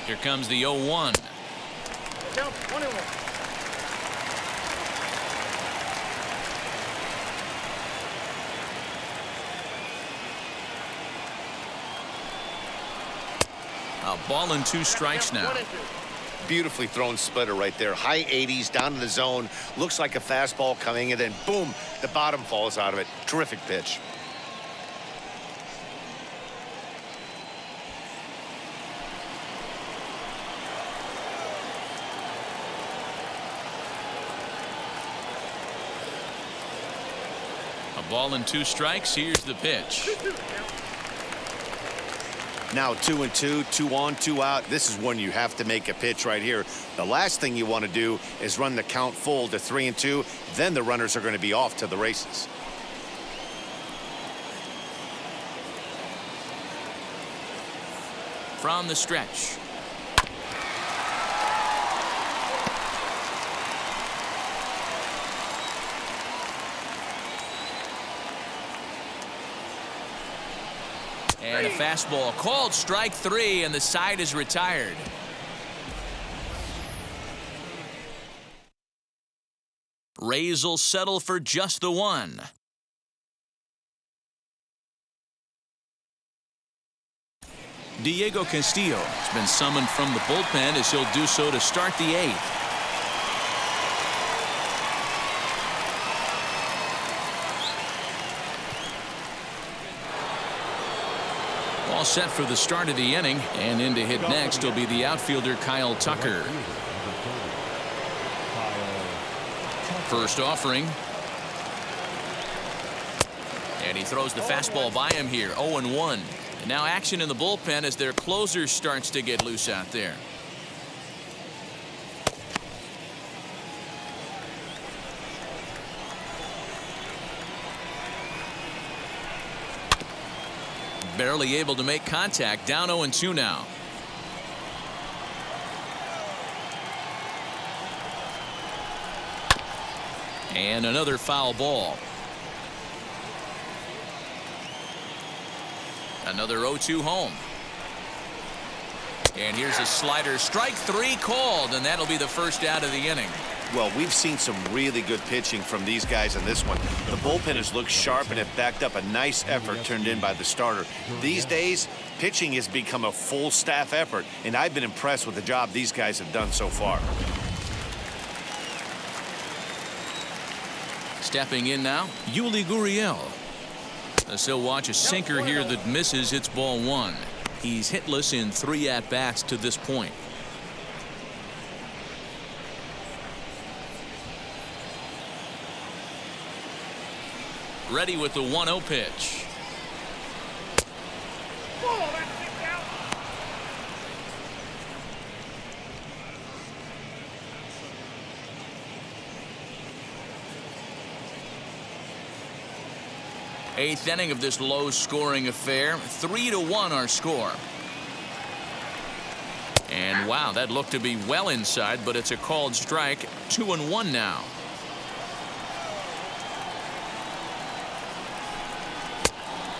Here comes the 0-1. Count 1-1. A ball and 2 strikes now. Beautifully thrown splitter right there. High 80s down in the zone. Looks like a fastball coming, and then boom, the bottom falls out of it. Terrific pitch. A ball and 2 strikes. Here's the pitch. Now 2-2, 2 on, 2 out. This is when you have to make a pitch right here. The last thing you want to do is run the count full to 3-2. Then the runners are going to be off to the races. From the stretch. And a fastball called strike 3, and the side is retired. Rays will settle for just the 1. Diego Castillo has been summoned from the bullpen as he'll do so to start the 8th. All set for the start of the inning, and in to hit next will be the outfielder Kyle Tucker. First offering. And he throws the fastball by him here, 0-1. And now action in the bullpen as their closer starts to get loose out there. Barely able to make contact, down 0-2 now. And another foul ball. Another 0-2 home. And here's a slider. Strike three called, and that'll be the first out of the inning. Well, we've seen some really good pitching from these guys in this one. The bullpen has looked sharp and have backed up a nice effort turned in by the starter. These days, pitching has become a full staff effort, and I've been impressed with the job these guys have done so far. Stepping in now, Yuli Gurriel. As he'll watch a sinker here that misses. It's ball one. He's hitless in 3 at-bats to this point. Ready with the 1-0 pitch. Eighth inning of this low-scoring affair. 3-1 our score. And wow, that looked to be well inside, but it's a called strike. 2-1 now.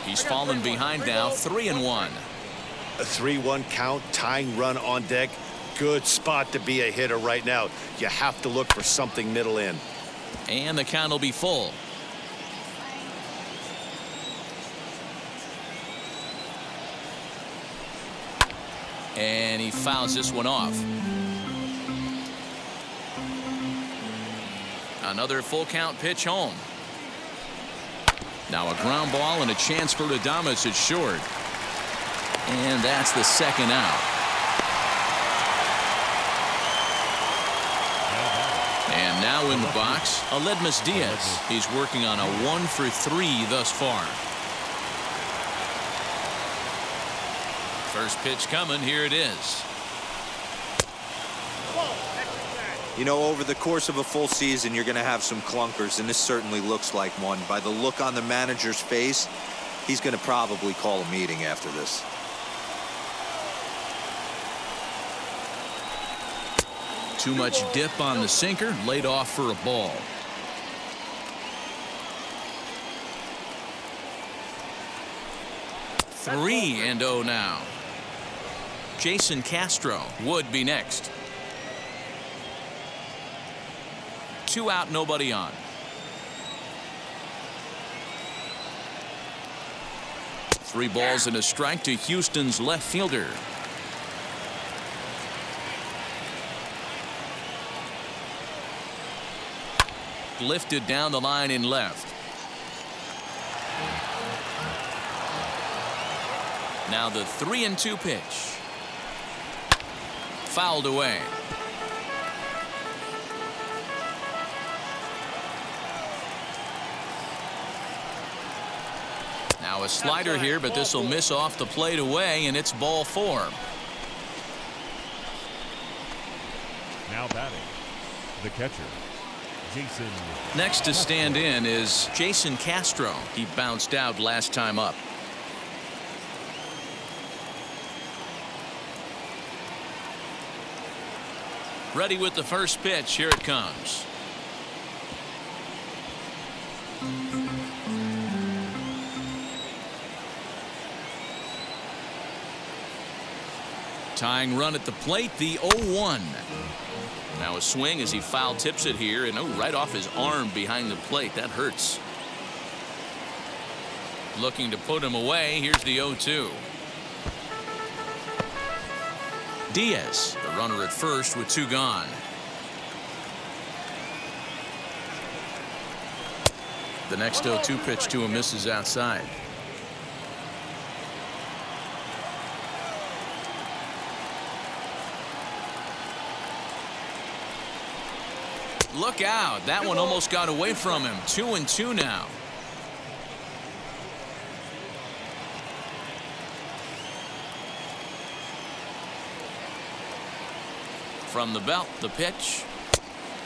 He's fallen behind now. 3-1. A 3-1 count, tying run on deck. Good spot to be a hitter right now. You have to look for something middle in. And the count will be full. And he fouls this one off. Another full count pitch home. Now a ground ball and a chance for Adames at short. And that's the second out. And now in the box, Yandy Diaz. He's working on a 1-for-3 thus far. First pitch coming. Here it is. You know, over the course of a full season, you're going to have some clunkers, and this certainly looks like one. By the look on the manager's face, he's going to probably call a meeting after this. Too much dip on the sinker, laid off for a ball. Three and 0 now. Jason Castro would be next. 2 out, nobody on. Three balls and a strike to Houston's left fielder. Lifted down the line in left. Now the 3-2 pitch. Fouled away. Now a slider here, but this will miss off the plate away, and it's ball 4. Now batting, the catcher, Jason. Next to stand in is Jason Castro. He bounced out last time up. Ready with the first pitch. Here it comes. Tying run at the plate, the 0-1. Now a swing as he foul tips it here, and right off his arm behind the plate. That hurts. Looking to put him away. Here's the 0-2. Diaz, the runner at first with 2 gone. The next 0-2 pitch to him misses outside. Look out. That one almost got away from him. 2-2 now. From the belt, the pitch.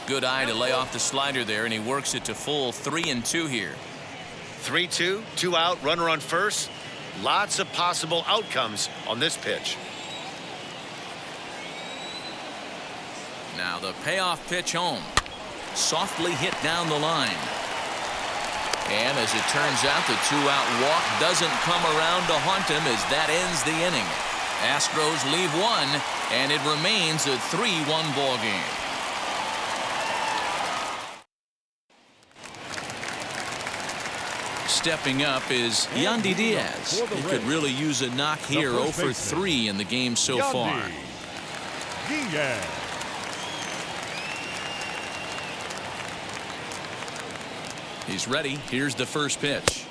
Good eye to lay off the slider there, and he works it to full 3-2 here. 3-2, 2 out, runner on first. Lots of possible outcomes on this pitch. Now the payoff pitch home. softly hit down the line. And as it turns out, the two-out walk doesn't come around to haunt him as that ends the inning. Astros leave one, and it remains a 3-1 ball game. Stepping up is Yandy Diaz. He could really use a knock here. 0 for 3 in the game so far. Diaz. He's ready. Here's the first pitch.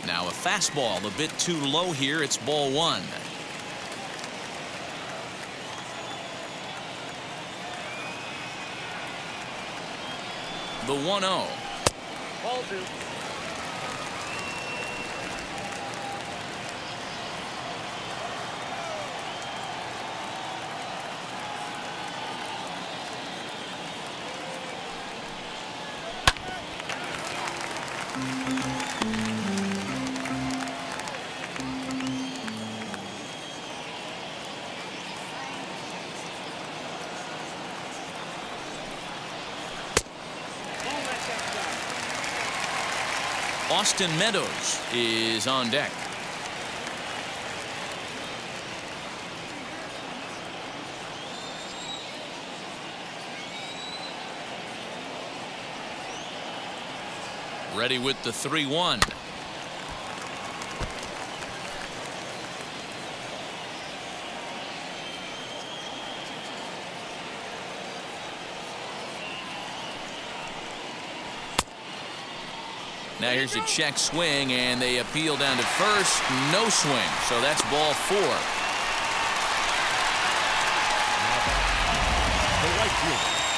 Now a fastball a bit too low here. It's ball 1. The 1-0. Ball 2. Austin Meadows is on deck. Ready with the 3-1. Now here's a check swing, and they appeal down to first. No swing, so that's ball 4.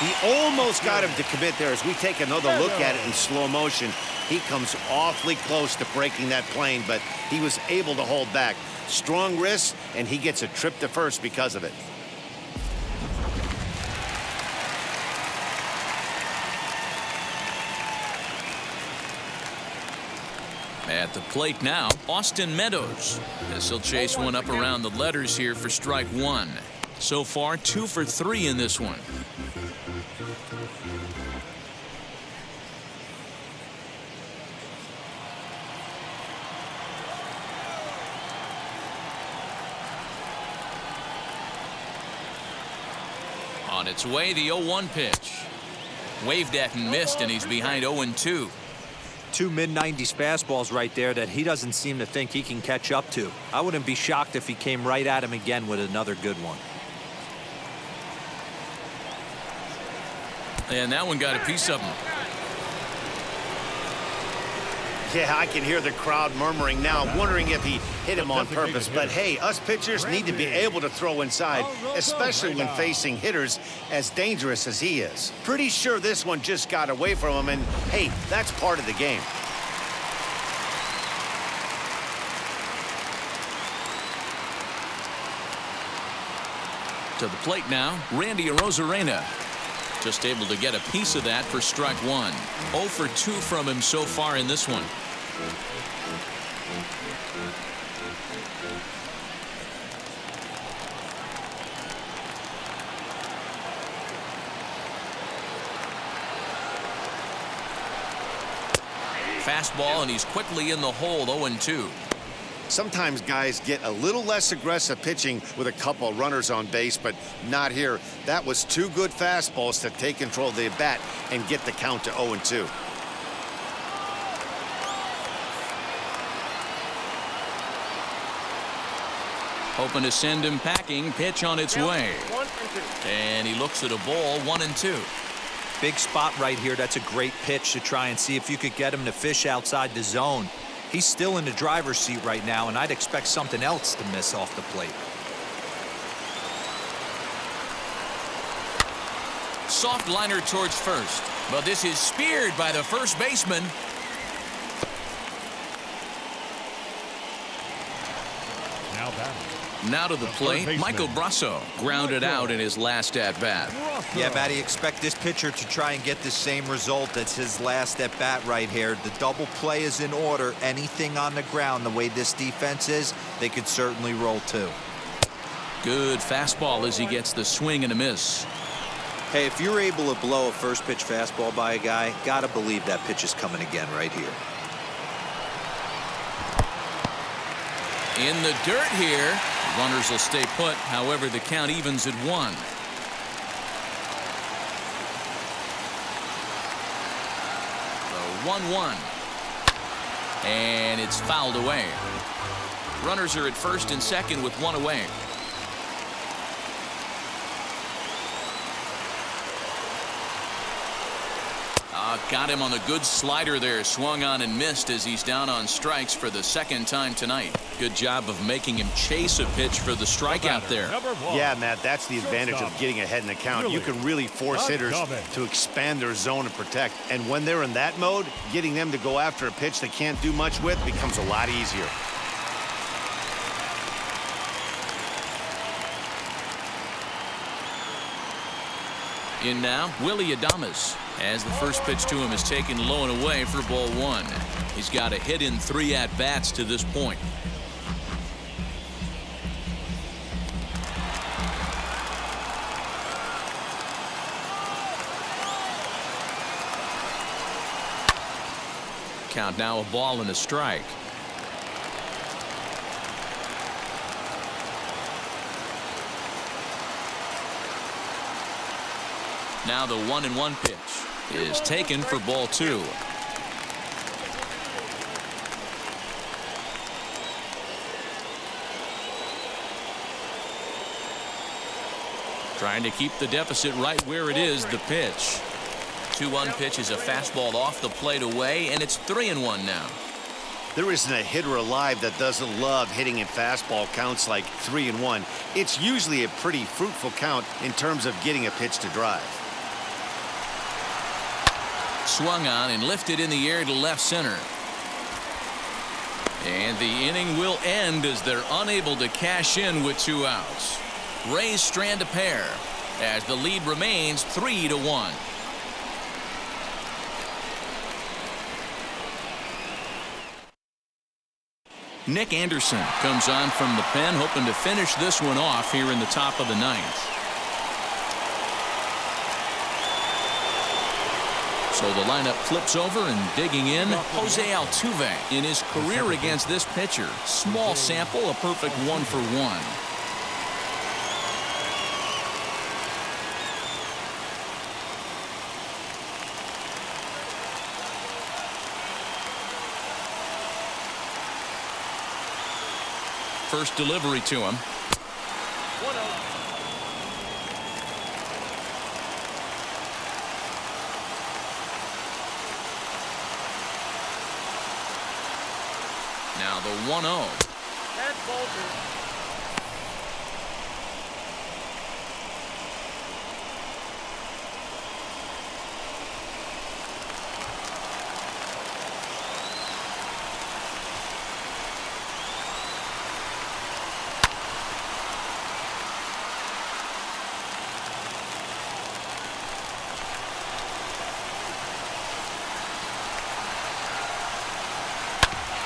He almost got him to commit there. As we take another look at it in slow motion, he comes awfully close to breaking that plane, but he was able to hold back. Strong wrist, and he gets a trip to first because of it. At the plate now, Austin Meadows. As he'll chase one up around the letters here for strike 1. So far, 2 for 3 in this one. On its way, the 0-1 pitch. Waved at and missed, and he's behind 0-2. 2 mid-90s fastballs right there that he doesn't seem to think he can catch up to. I wouldn't be shocked if he came right at him again with another good one. And that one got a piece of him. Yeah, I can hear the crowd murmuring now, wondering if he hit him on purpose. But hey, us pitchers need to be able to throw inside, especially when facing hitters as dangerous as he is. Pretty sure this one just got away from him, and hey, that's part of the game. To the plate now, Randy Arozarena. Just able to get a piece of that for strike 1. 0 for 2 from him so far in this one. Fastball, and he's quickly in the hole. 0-2. Sometimes guys get a little less aggressive pitching with a couple runners on base, but not here. That was 2 good fastballs to take control of the bat and get the count to 0-2. Hoping to send him packing. Pitch on its way. And he looks at a ball. 1-2. Big spot right here. That's a great pitch to try and see if you could get him to fish outside the zone. He's still in the driver's seat right now, and I'd expect something else to miss off the plate. Soft liner towards first, but this is speared by the first baseman. Now batting. Now to the plate, Michael Brasso grounded out in his last at-bat. Yeah, Matty, expect this pitcher to try and get the same result. That's his last at-bat right here. The double play is in order. Anything on the ground, the way this defense is, they could certainly roll too. Good fastball as he gets the swing and a miss. Hey, if you're able to blow a first pitch fastball by a guy, gotta believe that pitch is coming again right here. In the dirt here. Runners will stay put. However, the count evens at 1. The 1-1. And it's fouled away. Runners are at first and second with 1 away. Got him on the good slider there. Swung on and missed as he's down on strikes for the second time tonight. Good job of making him chase a pitch for the strikeout there. Yeah, Matt, that's the advantage of getting ahead in the count. You can really force hitters to expand their zone and protect. And when they're in that mode, getting them to go after a pitch they can't do much with becomes a lot easier. In now, Willie Adams, as the first pitch to him is taken low and away for ball 1. He's got a hit in 3 at-bats to this point. Count now a ball and a strike. Now the 1-1 pitch is taken for ball 2. Trying to keep the deficit right where it is. The pitch. 2-1 pitch is a fastball off the plate away, and it's 3-1 now. There isn't a hitter alive that doesn't love hitting in fastball counts like 3-1. It's usually a pretty fruitful count in terms of getting a pitch to drive. Swung on and lifted in the air to left center. And the inning will end as they're unable to cash in with 2 outs. Rays strand a pair as the lead remains 3-1. Nick Anderson comes on from the pen, hoping to finish this one off here in the top of the 9th. So the lineup flips over, and digging in, Jose Altuve. In his career against this pitcher, small sample, a perfect 1 for 1. First delivery to him. 1-0. Now the 1-0. And Bolton.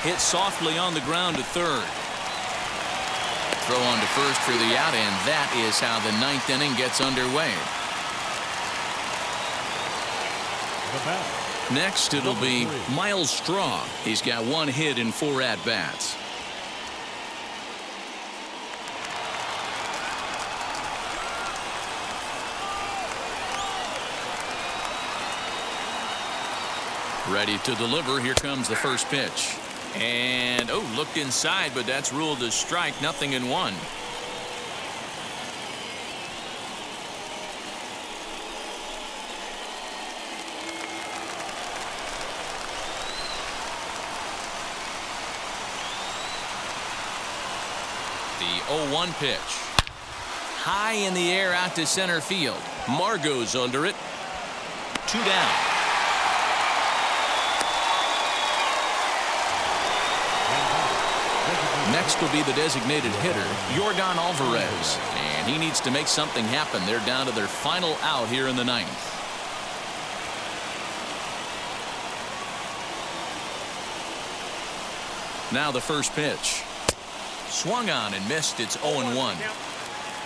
Hit softly on the ground to third. Throw on to first for the out, and that is how the 9th inning gets underway. Next, it'll be Miles Straw. He's got 1 hit in 4 at-bats. Ready to deliver. Here comes the first pitch. And, looked inside, but that's ruled a strike. 0-1. The 0-1 pitch. High in the air out to center field. Margot's under it. 2 down. Next will be the designated hitter, Jorgon Alvarez. And he needs to make something happen. They're down to their final out here in the 9th. Now the first pitch. Swung on and missed. It's 0-1.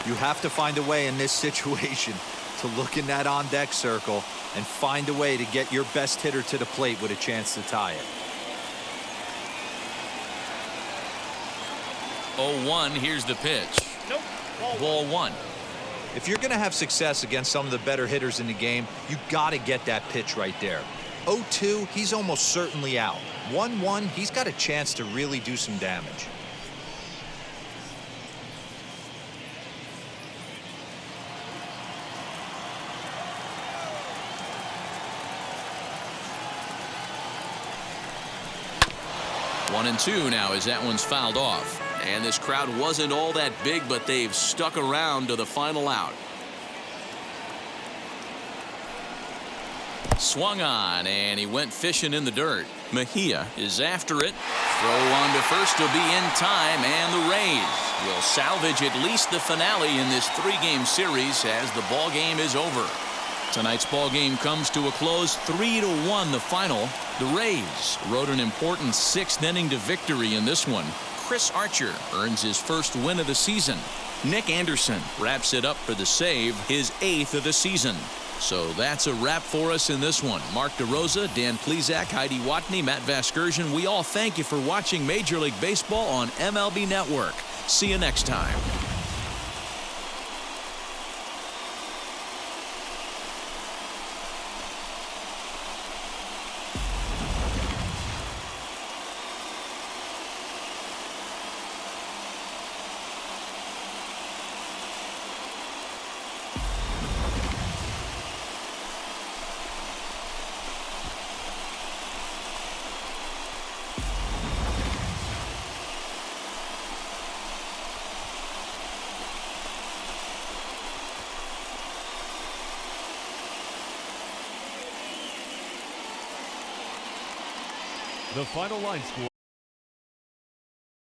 You have to find a way in this situation to look in that on-deck circle and find a way to get your best hitter to the plate with a chance to tie it. 0-1, here's the pitch. Nope. Ball one. If you're going to have success against some of the better hitters in the game, you got to get that pitch right there. 0-2, he's almost certainly out. 1-1, he's got a chance to really do some damage. One and two now as that one's fouled off. And this crowd wasn't all that big, but they've stuck around to the final out. Swung on, and he went fishing in the dirt. Mejia is after it. Throw on to first to be in time, and the Rays will salvage at least the finale in this three-game series as the ball game is over. Tonight's ball game comes to a close, 3-1 the final. The Rays rode an important sixth-inning to victory in this one. Chris Archer earns his first win of the season. Nick Anderson wraps it up for the save, his 8th of the season. So that's a wrap for us in this one. Mark DeRosa, Dan Plesac, Heidi Watney, Matt Vasgersian, we all thank you for watching Major League Baseball on MLB Network. See you next time. The final line score.